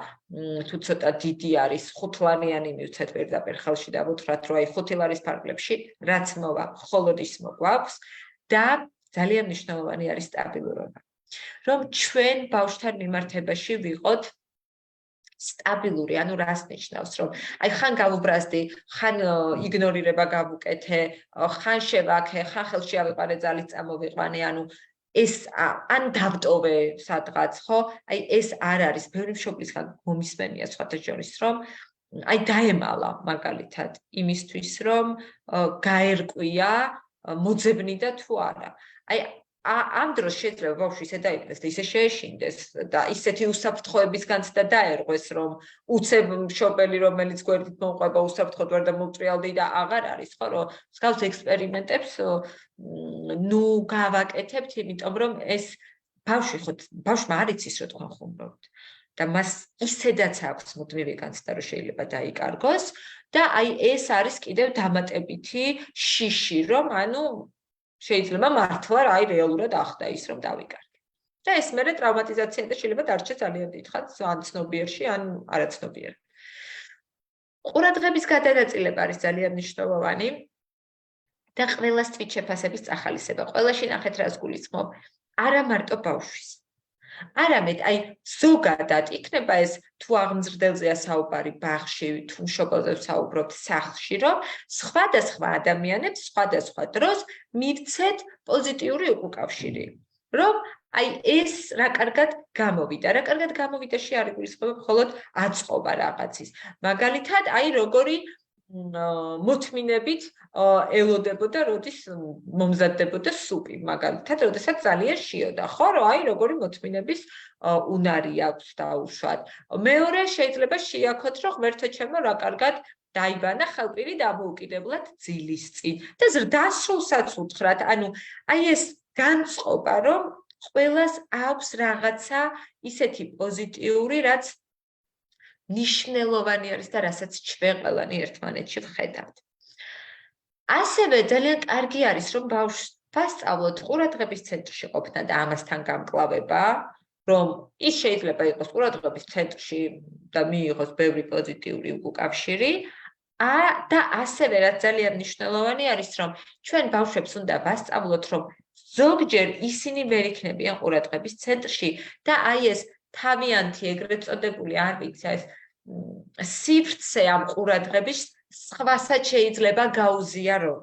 თუ ცოტა დიდი არის, ხუთლარიანი მივცეთ პირდაპირ ხელში და ვუთხრათ, რომ აი 5 ლარის ფარგლებში რაც მოვა, მხოლოდ ის მოგვაქვს და ძალიან მნიშვნელოვანი არის სტაბილურობა. რომ ჩვენ ბავშვთან მიმართებაში ვიყოთ სტაბილური, ანუ რას ნიშნავს, რომ აი ხან გავუბრაზდი, ხან იგნორირება გავუკეთე, ხან შევაქე, ხან ხელში ავიყარე ძალით წამოვიყვანე, ანუ ეს ან დავტოვე სადღაც, ხო? აი ეს არ არის, ბევრი მშობლისგან მომისმენია სხვათა შორის, რომ აი დაემალა მაგალითად იმისთვის, რომ გაერკვია მოძებნი და თუ არა. აი ამ დროს შეიძლება ბავშვი ისე დაიწყდეს და ისე შეეშინდეს და ისეთი უსაფრთხოების განცდა დაერღვეს, რომ უცებ მშობელი, რომელიც გვერდით მომყვება, უსაფრთხოდ ვარ და მოვტრიალდი და აღარ არის, ხო, რომ მსგავს ექსპერიმენტებს ნუ გავაკეთებთ, იმიტომ რომ ეს ბავშვმა არ იცის, რომ თქვენ ხუმრობთ და მას ისედაც აქვს მუდმივი განცდა, რომ შეიძლება დაიკარგოს და აი ეს არის კიდევ დამატებითი შიში, რომ ანუ შეიძლება მართლა აი რეალურად ახდა ის, რომ დავიკარგე. და ეს მერე ტრავმატიზაცია და შეიძლება დარჩეს ძალიან დიდხანს ან ცნობიერში, ან არაცნობიერ. ყურადღების გადანაწილება არის ძალიან მნიშვნელოვანი და ყველას თვითშეფასების წახალისება. ყველაში ნახეთ რას გულისხმობ, არა მარტო ბავშვის. არამედ აი ზოგადად იქნება ეს თუ აღმზრდელზეა საუბარი ბაღში, თუ მშობელზე საუბრობთ სახლში, რომ სხვადასხვა ადამიანებს სხვადასხვა დროს მივცეთ პოზიტიური უკავშირი. რომ აი ეს რა კარგად გამოვიდა. რა კარგად გამოვიდაში არ იგულისხმება მხოლოდ აწყობა რაღაცის. მაგალითად, აი როგორი მოთმინებით ელოდებოდა, როდის მომზადდებოდა სუპი, მაგალითად, როდესაც ძალიან შიოდა, ხო, რომ აი როგორი მოთმინების უნარი აქვს დაუშვათ. მეორე შეიძლება შეაქოთ, რომ ღმერთო ჩემო, რა კარგად დაიბანა ხელპირი დამოუკიდებლად ძილის წინ და ზრდასრულსაც უთხრათ. ანუ აი ეს განწყობა, რომ ყველას აქვს რაღაცა ისეთი პოზიტიური, რაც ნიშნულოვანი არის და რასაც ჩვენ ყველანი ერთმანეთში ვხედავთ. ასევე ძალიან კარგი არის, რომ ბავშვს ვასწავლოთ ყურადღების ცენტრში ყოფნა და ამასთან გამკლავება, რომ ის შეიძლება იყოს ყურადღების ცენტრში და მიიღოს ბევრი პოზიტიური უკავშირი, და ასევე რაც ძალიან მნიშვნელოვანი არის, რომ ჩვენ ბავშვებს უნდა ვასწავლოთ, რომ ზოგჯერ ისინი ვერ იქნებიან ყურადღების ცენტრში და აი ეს თავიანთი ეგრეთ წოდებული არ ვიცი ეს სივრცე ამ ყურადღების სხვასაც შეიძლება გაუზიარო.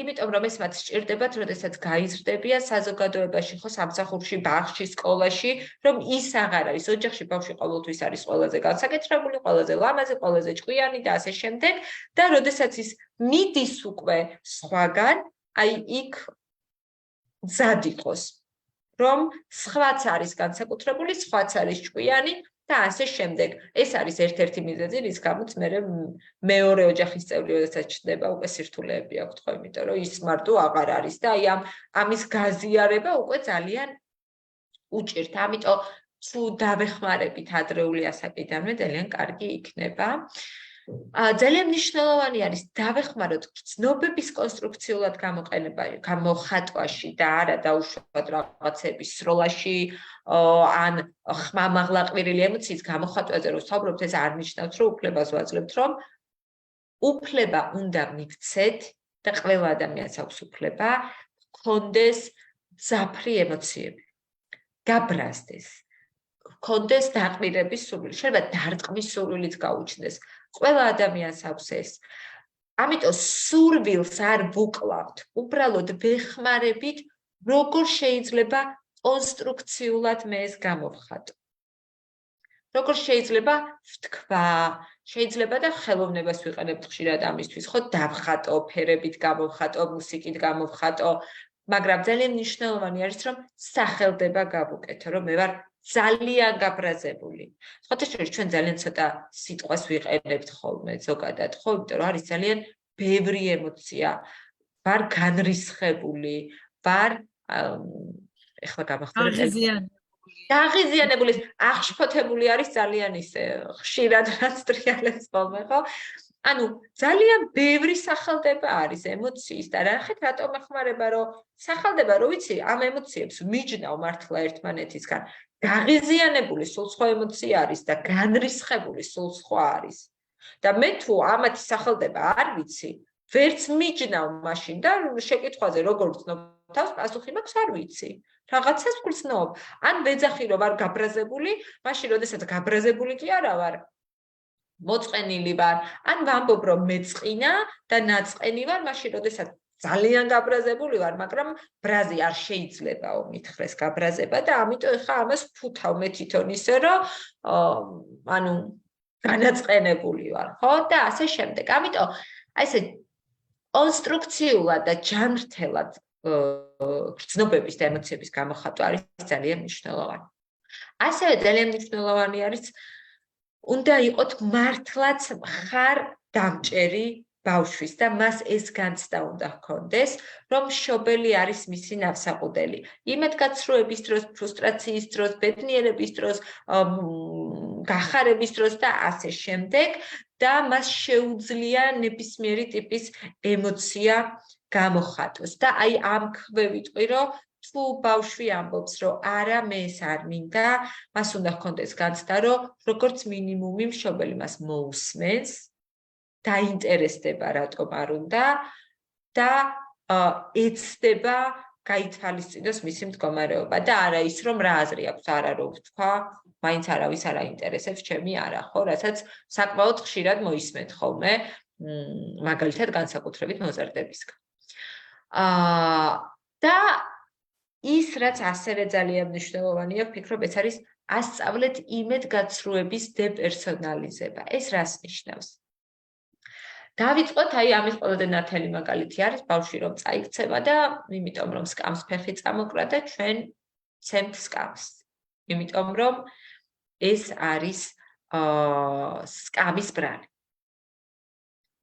იმიტომ რომ ეს მათ სჭირდებათ, როდესაც გაიზრდებიან საზოგადოებაში, ხო, სამსახურში, ბაღში, სკოლაში, რომ ის აღარ არის. ოჯახში ბავშვი ყოველთვის არის ყველაზე განსაკუთრებული, ყველაზე ლამაზი, ყველაზე ჭკვიანი და ასე შემდეგ და როდესაც ის მიდის უკვე სხვაგან, აი იქ მზად იყოს, რომ სხვაც არის განსაკუთრებული, სხვაც არის ჭკვიანი და ასე შემდეგ. ეს არის ერთ-ერთი მიზეზი, რის გამოც მეორე ოჯახის წევრი, როდესაც ჩნდება, უკვე სირთულეები აქვთ, ხო, იმიტომ რომ ის მარტო აღარ არის და აი ამის გაზიარება უკვე ძალიან უჭირთ. ამიტომ თუ დავეხმარებით ადრეული ასაკიდანვე, ძალიან კარგი იქნება. ძალიან მნიშვნელოვანი არის დავეხმაროთ ცნობების კონსტრუქციულად გამოყენება, გამოხატვაში და არა დაუშვათ რაღაცების სროლაში, ან ხმამაღლა ყვირილი ემოციის გამოხატვაზე რომ ვსაუბრობთ, ეს არ ნიშნავს, რომ უფლებას ვაძლევთ, რომ უფლება უნდა მივცეთ და ყველა ადამიანს აქვს უფლება, ჰქონდეს მძაფრი ემოციები, გაბრაზდეს, ჰქონდეს დაყრდნობის სურვილი, შეიძლება დარტყმის სურვილიც გაუჩნდეს. ყველა ადამიანს აქვს ეს. ამიტომ სურვილს არ ვუკლავთ, უბრალოდ ვეხმარებით, როგორ შეიძლება კონსტრუქციულად მე ეს გამოვხატო. როგორ შეიძლება ვთქვა, შეიძლება და ხელოვნებას ვიყენებთ ხშირად ამისთვის, ხო, დავხატო, ფერებით გამოვხატო, მუსიკით გამოვხატო, მაგრამ ძალიან მნიშვნელოვანი არის, რომ სახელდება გავუკეთო, რომ მე ვარ ძალიან გაბრაზებული. ხოთაშორის ჩვენ ძალიან ცოტა სიტყვას ვიყენებთ ხოლმე ზოგადად, ხო, იმიტომ რომ არის ძალიან ბევრი ემოცია, ვარ განრისხებული, ვარ ეხლა გამახსენე დაღიზიანებული, აღშფოთებული არის ძალიან ისე ხშირად რაც ტრიალებს ხოლმე, ხო? ანუ ძალიან ბევრი სახელდება არის ემოციის და ნახეთ რატომ ეხმარება რომ სახელდება რომ ვიცი ამ ემოციებს მიჯნავ მართლა ერთმანეთისგან დაღიზიანებული სულ სხვა ემოცია არის და განრისხებული სულ სხვა არის და მე თუ ამათი სახელდება არ ვიცი ვერც მიჯნავ მაშინ და შეკითხვაზე როგორ ვცნობ თავს პასუხი მაქვს არ ვიცი რაღაცას ვგრძნობ ან ვეძახი რომ ვარ გაბრაზებული მაშინ როდესაც გაბრაზებული კი არა ვარ მოწყენილი ვარ ან ვამბობ რომ მეწყინა და ნაწყენი ვარ მაშინ როდესაც ძალიან გაბრაზებული ვარ მაგრამ ბრაზი არ შეიძლებაო მითხრეს გაბრაზება და ამიტომ ეხა ამას ფუთავ მე თვითონ ისე რომ ანუ განაწყენებული ვარ ხო და ასე შემდეგ ამიტომ აი ესე კონსტრუქციულად და ჯანმრთელად გრძნობების და ემოციების გამოხატვა არის ძალიან მნიშვნელოვანი ასევე ძალიან მნიშვნელოვანი არის უნდა იყოთ მართლაც მხარ დამჭერი ბავშვის და მას ეს განცდა უნდა ჰქონდეს, რომ მშობელი არის მისი ნავსაყუდელი. იმედგაცრუების დროს, ფრუსტრაციის დროს, ბედნიერების დროს, გახარების დროს და ასე შემდეგ და მას შეუძლია ნებისმიერი ტიპის ემოცია გამოხატოს და აი ამ ქვევით ვიტყვი, რომ თუ ბავშვი ამბობს, რომ არა, მე ეს არ მინდა, მას უნდა ჰქონდეს განცდა, რომ როგორც მინიმუმი მშობელი მას მოусმენს, დაინტერესდება, რატომ არ უნდა და ეცდება გაითვალისწინოს მისი მდგომარეობა და არა ის, რომ რა აზრი აქვს, არა რომ ვთქვა, მაინც არავის არ აინტერესებს ჩემი არა, ხო, რასაც საკმაოდ ხშირად მოისმენთ ხოლმე, მაგალითად განსაკუთრებით მოზარდებისგან. და ის, რაც ასევე ძალიან მნიშვნელოვანია, ვფიქრობ, ეს არის ასწავლეთ იმედგაცრუების დეპერსონალიზება. ეს რას ნიშნავს? დავიწყოთ, ამის ყველაზე ნათელი მაგალითი არის ბავშვი რომ წაიქცევა და იმიტომ რომ სკამს ფეხი წამოკრა და ჩვენ ცემთ სკამს. იმიტომ რომ ეს არის სკამის ბრალი.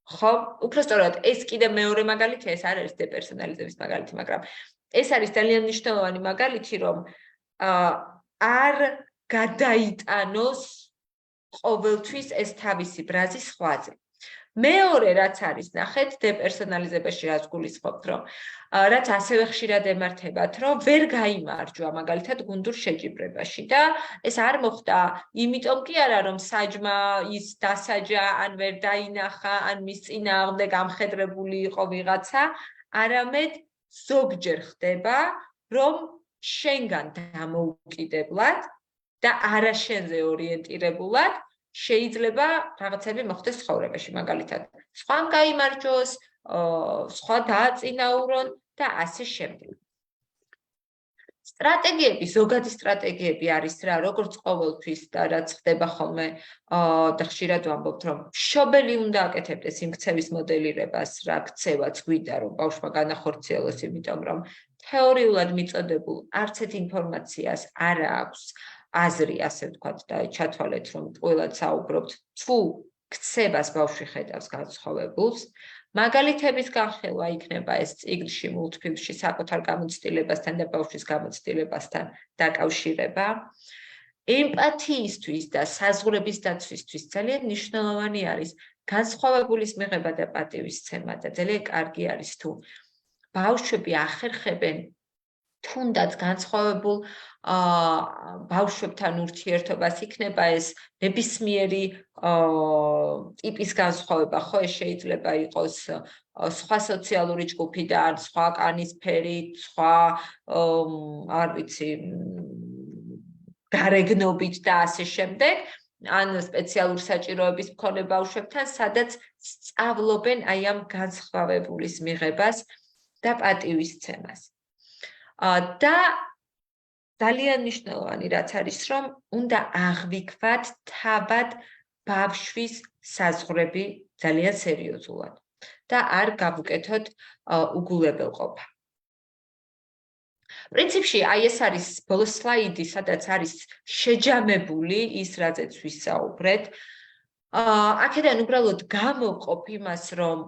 ხო, უпростоრად ეს კიდე მეორე მაგალითია, ეს არ არის დეპერსონალიზების მაგალითი, მაგრამ ეს არის ძალიან მნიშვნელოვანი მაგალითი, რომ არ გადაიტანოს ყოველთვის ეს თავისი ბრაზი სხვაზე. მეორე რაც არის, ნახეთ, დეპერსონალიზებაში რაც გულისხმობთ, რომ რაც ასევე ხშირად ემართებათ, რომ ვერ გაიმარჯვა მაგალითად გუნდურ შეჯიბრებაში და ეს არ მოხდა, იმიტომ კი არა, რომ საჯმა ის დასაჯა, ან ვერ დაინახა, ან მის წინააღმდეგ ამხედრებული იყო ვიღაცა, არამედ ზოგჯერ ხდება, რომ შენგან დამოუკიდებლად და არა შენზე ორიენტირებულად შეიძლება რაღაცები მოხდეს ცხოვრებაში, მაგალითად, სხვამ გაიმარჯვოს, სხვა დააწინაურონ და ასე შემდეგ. სტრატეგიები, ზოგადი სტრატეგიები არის რა, როგორც ყოველთვის და რაც ხდება ხოლმე და ხშირად ვამბობთ, რომ მშობელი უნდა აკეთებდეს იმ ქცევის მოდელირებას, რა ქცევაც გვინდა, რომ ბავშვმა განახორციელოს, იმიტომ რომ თეორიულად მიწოდებულ არც ერთ ინფორმაციას არ აქვს აზრი, ასე ვთქვათ, და ჩათვალეთ, რომ ყველად საუბრობთ, თუ ქცევას ბავშვი ხედავს განსხვავებულს, მაგალითების განხილვა იქნება ეს წიგნში, მულტფილმში საკუთარ გამოცდილებასთან და ბავშვის გამოცდილებასთან დაკავშირება. ემპათიისთვის და საზღვრების დაცვისთვის ძალიან მნიშვნელოვანი არის განსხვავებულის მიღება და პატივისცემა და ძალიან კარგი არის თუ ბავშვები ახერხებენ თუნდაც განსხვავებულ ბავშვებთან ურთიერთობას, იქნება ეს ნებისმიერი ტიპის განსხვავება, ხო, ეს შეიძლება იყოს სხვა სოციალური ჯგუფიდან, სხვა კანის ფერით, სხვა არ ვიცი, გარეგნობით და ასე შემდეგ, ან სპეციალური საჭიროების მქონე ბავშვებთან, სადაც სწავლობენ აი ამ განსხვავებულის მიღებას და პატივისცემას. და ძალიან მნიშვნელოვანი რაც არის, რომ უნდა აღვიქვათ თავად ბავშვის საზღვრები ძალიან სერიოზულად და არ გავუკეთოთ უგულებელყოფა. პრინციპში, აი ეს არის ბოლოს სლაიდი, სადაც არის შეჯამებული ის, რაზეც ვისაუბრეთ. აქედან უბრალოდ გამოვყოფ იმას, რომ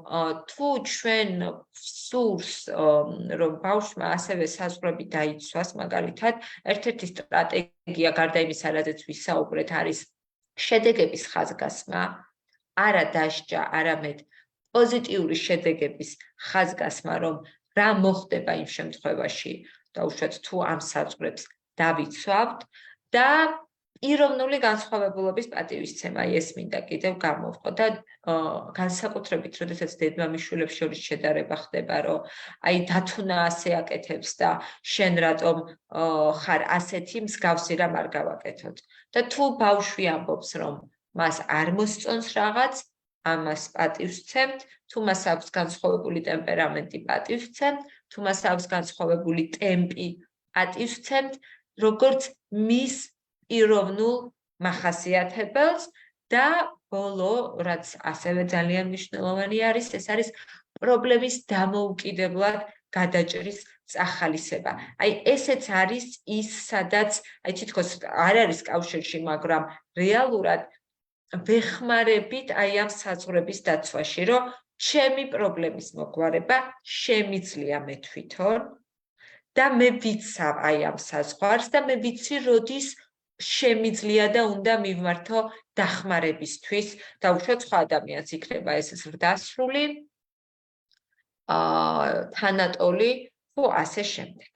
თუ ჩვენ სურს, რომ ბავშვმა ასევე საზღვრები დაიცვას, მაგალითად, ერთ-ერთი სტრატეგია გარდა იმისა, რაზეც ვისაუბრეთ, არის შედეგების ხაზგასმა, არა დასჯა, არამედ პოზიტიური შედეგების ხაზგასმა, რომ რა მოხდება იმ შემთხვევაში, დაუშვათ თუ ამ საზღვრებს დავიცვავთ და პიროვნული განსხვავებულობის პატივისცემა, ეს მინდა კიდევ გამოვყო და განსაკუთრებით, როდესაც დედმამიშვილებს შორის შედარება ხდება, რომ აი დათუნა ასე აკეთებს და შენ რატომ ხარ ასეთი, მსგავსი რამ არ გავაკეთოთ. და თუ ბავშვი ამბობს, რომ მას არ მოსწონს რაღაც, ამას პატივისცემთ, თუ მას აქვს განსხვავებული ტემპერამენტი, პატივისცემთ, თუ მას აქვს განსხვავებული ტემპი, პატივისცემთ, როგორც მის პიროვნულ მახასიათებელს და ბოლო, რაც ასევე ძალიან მნიშვნელოვანი არის, ეს არის პრობლემის დამოუკიდებლად გადაჭრის წახალისება. აი ესეც არის ის, სადაც აი თითქოს არ არის კავშირში, მაგრამ რეალურად ვეხმარებით აი ამ საზღვრების დაცვაში, რომ ჩემი პრობლემის მოგვარება შემიძლია მე თვითონ და მე ვიცავ აი ამ საზღვარს და მე ვიცი, როდის შემიძლია და უნდა მივმართო დახმარებისთვის და უშუალოდ სხვა ადამიანს იქნება ეს ზრდასრული, თანატოლი თუ ასე შემდეგ.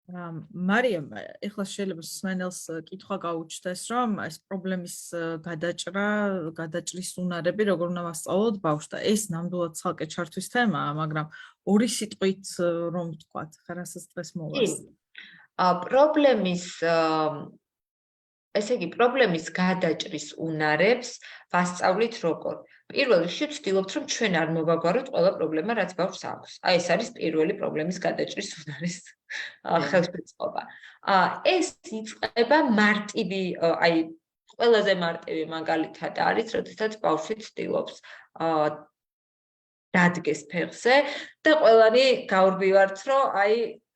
მარიამ, ეხლა შეიძლება სმენელს კითხვა გაუჩნდეს, რომ ეს პრობლემის გადაჭრის უნარები როგორ უნდა ვასწავლოთ ბავშვს და ეს ნამდვილად ცალკე ჩართვის თემაა, მაგრამ ორი სიტყვით რომ ვთქვათ, ხა რასაც დღეს მოვას. პრობლემის გადაჭრის უნარებს ვასწავლით როგორ? პირველ რიგში ვცდილობთ, რომ ჩვენ არ მოვაგვაროთ ყველა პრობლემა, რაც ბავშვს აქვს. აი, ეს არის პირველი პრობლემის გადაჭრის უნარის ხელშეწყობა. ეს იწყება მარტივი, აი, ყველაზე მარტივი მაგალითად არის, როდესაც ბავშვი ცდილობს დადგეს ფეხზე და ყველანი გაურბივართ, რომ აი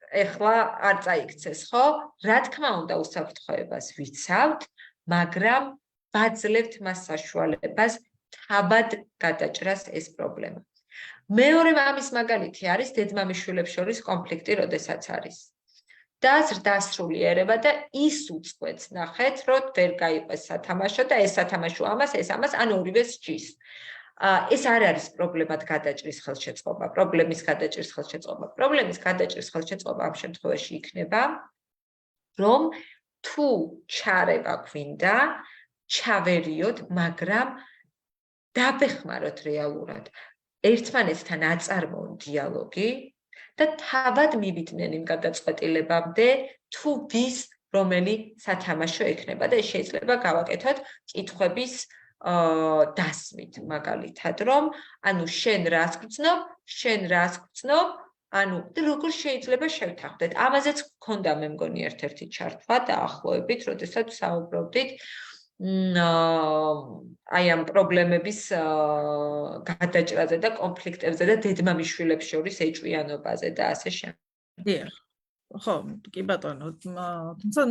ეხლა არ წაიქცეს, ხო? რა თქმა უნდა, უსაფრთხოებას ვიცავთ, მაგრამ ვაძლევთ მას საშუალებას თავად გადაჭრას ეს პრობლემა. მეორე ამის მაგალითი არის დედმამიშვილებს შორის კონფლიქტი, როდესაც არის. და ზრდასრულიერება და ის უწყვეტს, ნახეთ, რომ ვერ გაიყვეს სათამაშო და ეს სათამაშო ამას, ეს ამას, ან ორივე სჯის. ეს არ არის პრობლემად გადაჭრის ხელშეწყობა, პრობლემის გადაჭრის ხელშეწყობა. პრობლემის გადაჭრის ხელშეწყობა ამ შემთხვევაში იქნება, რომ თუ ჩარევა გვინდა, ჩავერიოთ, მაგრამ დაბეხმაროთ რეალურად. ერთმანეთთან აწარმოონ დიალოგი და თავად მივიდნენ იმ გადაწყვეტილებამდე, თუ ვის რომელი სათამაშო ექნება და შეიძლება გავაკეთოთ კითხვების დასმით მაგალითად, რომ ანუ შენ რას გრძნობ, ანუ როგორ შეიძლება შევთანხმდეთ. ამაზეც გქონდა მე მგონი ერთ-ერთი ჩართვა დაახლოებით, როდესაც საუბრობდით აი ამ პრობლემების გადაჭრაზე და კონფლიქტებზე და დედმამიშვილებს შორის ეჭვიანობაზე და ასე შემდეგ. ხო, კი ბატონო, თუმცა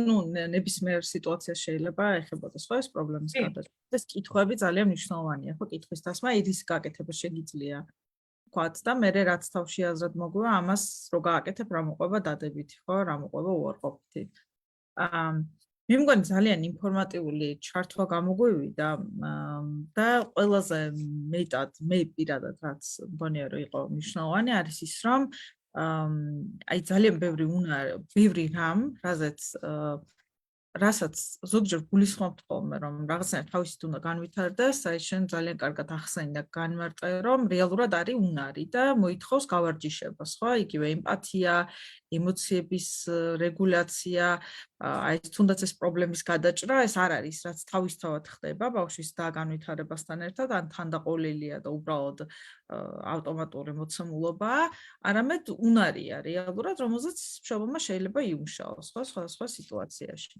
ნებისმიერ სიტუაციას შეიძლება ეხებოდეს ხო ეს პრობლემის გადაჭრა. ეს კითხვები ძალიან მნიშვნელოვანია, ხო, კითხვის დასმა იდის გაკეთება შეგიძლია ვთქვათ და მე რაც თავში აზრად მოგვივა, ამას რო გააკეთებ, რა მოყვება დადებითი, ხო, რა მოყვება უარყოფითი. მე მგონი ძალიან ინფორმატიული ჩართვა გამოგვივიდა და ყველაზე მეტად მე პირადად რაც მგონია რომ იყო მნიშვნელოვანი არის ის რომ აი ძალიან ბევრი რამ რასაც ზოგჯერ გულისხმობთ ხოლმე რომ რაღაცნაირად თავისით უნდა განვითარდეს, აი შენ ძალიან კარგად ახსენი და განმარტე რომ რეალურად არის უნარი და მოითხოვს გავარჯიშებას, ხო? იგივე ემპათია, ემოციების რეგულაცია, აი თუნდაც ეს პრობლემის გადაჭრა, ეს არ არის რაც თავისთავად ხდება ბავშვის განვითარებასთან ერთად, ან თანდაყოლილია და უბრალოდ ავტომატური მოცემულობაა, არამედ უნარია რეალურად, რომელზეც მშობელმა შეიძლება იუმშაოს, ხო, სხვადასხვა სიტუაციაში.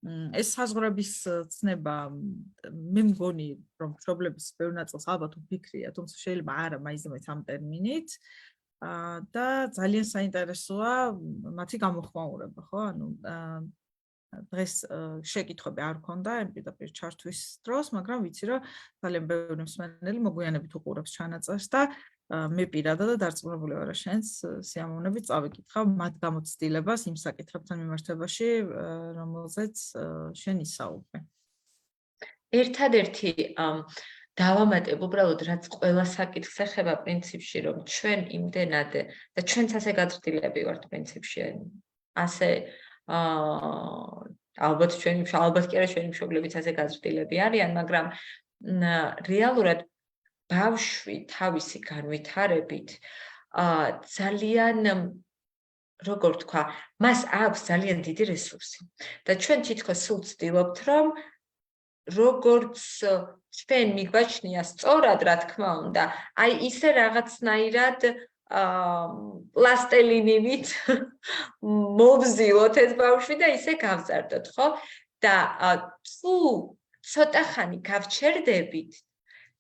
ეს საზღვრების ცნება მე მგონი რომ მშობლების ბევრ ნაწილს ალბათ უფიქრია, თუმცა შეიძლება არა მაინც ამ ტერმინით და ძალიან საინტერესოა მათი გამოხმაურება, ხო? ანუ დღეს შეკითხვები არ ქონდა პირდაპირ ჩართვის დროს, მაგრამ ვიცი რომ ძალიან ბევრი მსმენელი მოგვიანებით უყურებს ჩანაწერს და მე პირადად დარწმუნებული ვარ, რომ შენს სიამოვნებით წავიკითხავ მათ გამოცდილებას იმ საკითხებთან მიმართებაში, რომელზეც შენ ისაუბრე. ერთადერთი დავამატებ უბრალოდ რაც ყველა საკითხს ეხება პრინციპში, რომ ჩვენ იმდენად და ჩვენც ასე გაზრდილები ვართ პრინციპში, ასე ალბათ კი არა ჩვენი მშობლებიც ასე გაზრდილები არიან, მაგრამ რეალურად ბავშვი თავისი განვითარებით ძალიან როგორ ვთქვა, მას აქვს ძალიან დიდი რესურსი და ჩვენ თითქოს სულ ვცდილობთ, რომ როგორც ჩვენ მიგვაჩნია სწორად, რა თქმა უნდა, აი ისე რაღაცნაირად პლასტელინივით მოვზილოთ ეს ბავშვი და ისე გავზარდოთ, ხო? და თუ ცოტა ხანი გავჩერდებით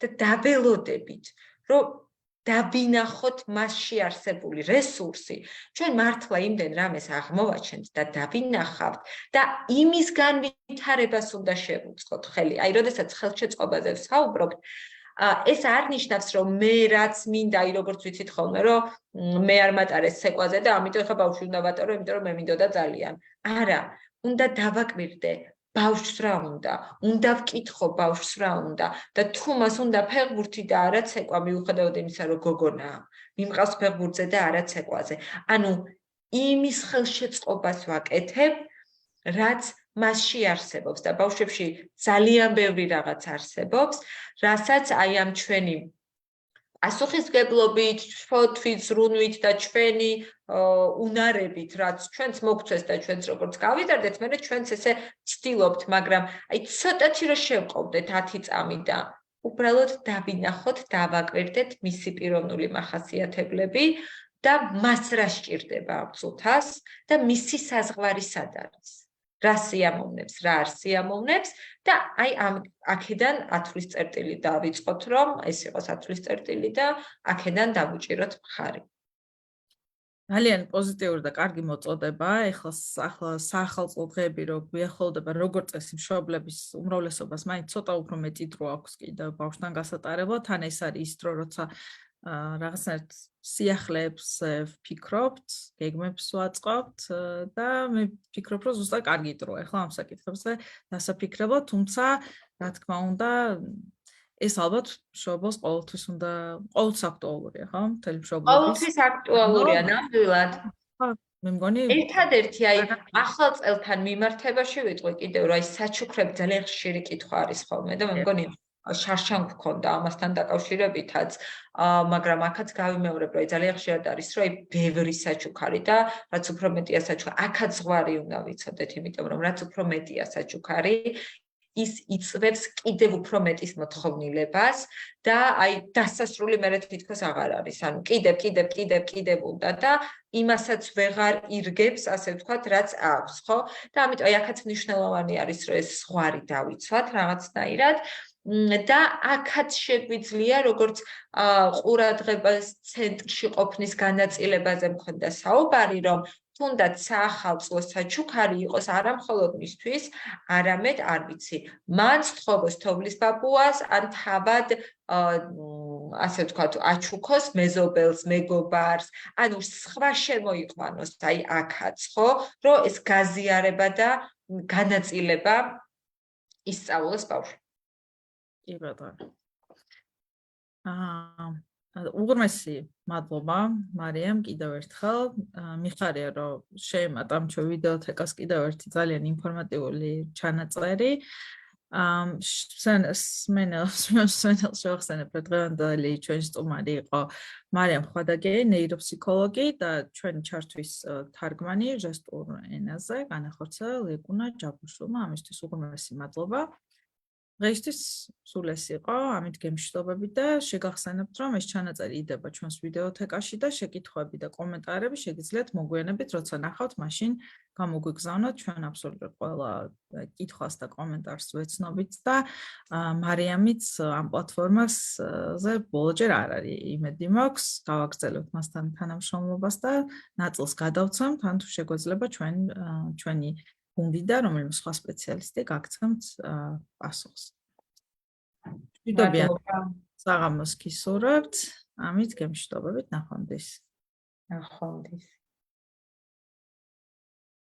და დაბელოდებით, რომ დავინახოთ მასში არსებული რესურსი, ჩვენ მართლა იმდენ რამეს აღმოვაჩენთ და დავინახავთ და იმის განვითარებას უნდა შევუწყოთ ხელი. აი, როდესაც ხელშეწყობაზე ვსაუბრობთ, ეს არ ნიშნავს, რომ მე რაც მინდა, აი როგორც ვიცით ხოლმე, რომ მე არ მატარეს ცეკვაზე და ამიტომ ხა ბავშვი უნდა ვატარო, იმიტომ რომ მე მინდოდა ძალიან. არა, უნდა დავაკვირდე ბავშვს რა უნდა ვკითხო ბავშვს რა უნდა და თუ მას უნდა ფეხბურთი და არა ცეკვა, მიუხედავად იმისა, რომ გოგონაა, მიმყავს ფეხბურთზე და არა ცეკვაზე. ანუ იმის ხელშეწყობას ვაკეთებ, რაც მასში არსებობს და ბავშვებში ძალიან ბევრი რაღაც არსებობს, რასაც აი ამ ჩვენი პასუხისმგებლობით, ფოთვით, ზრუნვით და ჩვენი უნარებით, რაც ჩვენც მოგწეს და ჩვენც როგორც გავიდარდეთ, მე ჩვენც ესე ვცდილობთ, მაგრამ აი ცოტათი რომ შევყავდეთ 10 წამი და უბრალოდ დავინახოთ, დავაკვირდეთ მისი პიროვნული მახასიათებლები და მას რა სჭირდება ამ წუთას და მისი საზღვარი სად არის. რა სიამოვნებს, რა არ სიამოვნებს და აი ამ აქედან 10-ლის წერტილი დავიწყოთ, რომ ეს იყოს 10-ლის წერტილი და აქედან დავუჭიროთ მხარი. ძალიან პოზიტიური და კარგი მოწოდება. ეხლა საახალწლო დღეები რო გვიახლოვდება, როგორც წესი მშობლების უმრავლესობას მაინც ცოტა უფრო მეტი დრო აქვს კიდევ ბავშვთან გასატარებლად. თან ეს არის ის დრო, როცა რაღაცნაირად სიახლეებს ვფიქრობთ, გეგმებს ვაწყობთ და მე ვფიქრობ, რომ ზუსტად კარგი დრო ეხლა ამ საკითხებზე დასაფიქრებლად, თუმცა რა თქმა უნდა ეს ალბათ მშობელს ყოველთვის აქტუალურია, ხო? მთელი მშობლობის. ყოველთვის აქტუალურია, ნამდვილად. მე მგონი ერთადერთი აი ახალ წელთან მიმართებაში ვიტყვი კიდევ რომ აი საჩუქრები ძალიან ხშირი კითხვა არის ხოლმე და მე მგონი შარშან გქონდა ამასთან დაკავშირებითაც, მაგრამ აქაც გავიმეორებ, რომ ძალიან ხშირად არის, რომ აი ბევრი საჩუქარი და რაც უფრო მეტია საჩუქარი, აქაც ზღვარი უნდა ვიცოდეთ, იმიტომ რომ რაც უფრო მეტია საჩუქარი, ის იწვევს კიდევ უფრო მეტის მოთხოვნილებას და აი დასასრული მერე თითქოს აღარ არის. ანუ კიდევ უნდა და იმასაც ვეღარ ირგებს, ასე ვთქვათ, რაც აქვს, ხო? და ამიტომ აი აქაც მნიშვნელოვანი არის, რომ ეს ზღვარი დავიცვათ რაღაცნაირად. და აქაც შეგვიძლია როგორც ყურადღებას ცენტრში ყოფნის განაწილებაზე მქონდა საუბარი, რომ თუნდაც საახალწლო საჩუქარი იყოს არა მხოლოდ მისთვის, არამედ არ ვიცი, მან სთხოვოს თოვლის ბაბუას, ან თავად ასე ვთქვათ, აჩუქოს მეზობელს, მეგობარს, ანუ სხვა შემოიყვანოს აი აქაც, ხო, რომ ეს გაზიარება და განაწილება ისწავლოს ბავშვს. კი ბატონო. უღრმესი მადლობა მარიამ კიდევ ერთხელ. მიხარია რომ შეემატა ამ ჩვენ ვიდეოთეკას კიდევ ერთი ძალიან ინფორმატიული ჩანაწერი. შევახსენებ, რომ დღევანდელი ჩვენი სტუმარი იყო მარიამ ხვადაგიაი, ნეიროფსიქოლოგი და ჩვენი ჩართვის თარგმანი ჟესტურ ენაზე, განახორციელა ლეკუნა ჯაბუშულმა. ამისთვის უღრმესი მადლობა. დღეისთვის სულ ეს იყო, ამით გემშვიდობებით და შეგახსენებთ, რომ ეს ჩანაწერი იდება ჩვენს ვიდეოთეკაში და შეკითხვები და კომენტარები შეგიძლიათ მოგვიანებით, როცა ნახავთ, მაშინ გამოგვიგზავნოთ, ჩვენ აბსოლუტურად ყველა კითხვას და კომენტარს ვეცნობით და მარიამიც ამ პლატფორმაზე ბოლოჯერ არ არის, იმედი მაქვს, გავაგრძელებთ მასთან თანამშრომლობას და ნაწილს გადავცემთ, ან თუ შეგვეძლება ჩვენი გუნდიდა, რომელიმე სხვა სპეციალისტი გაგცემთ პასუხს. მადლობა. საღამოს გისურვებთ. ამით გემშვიდობებით, ნახვამდის.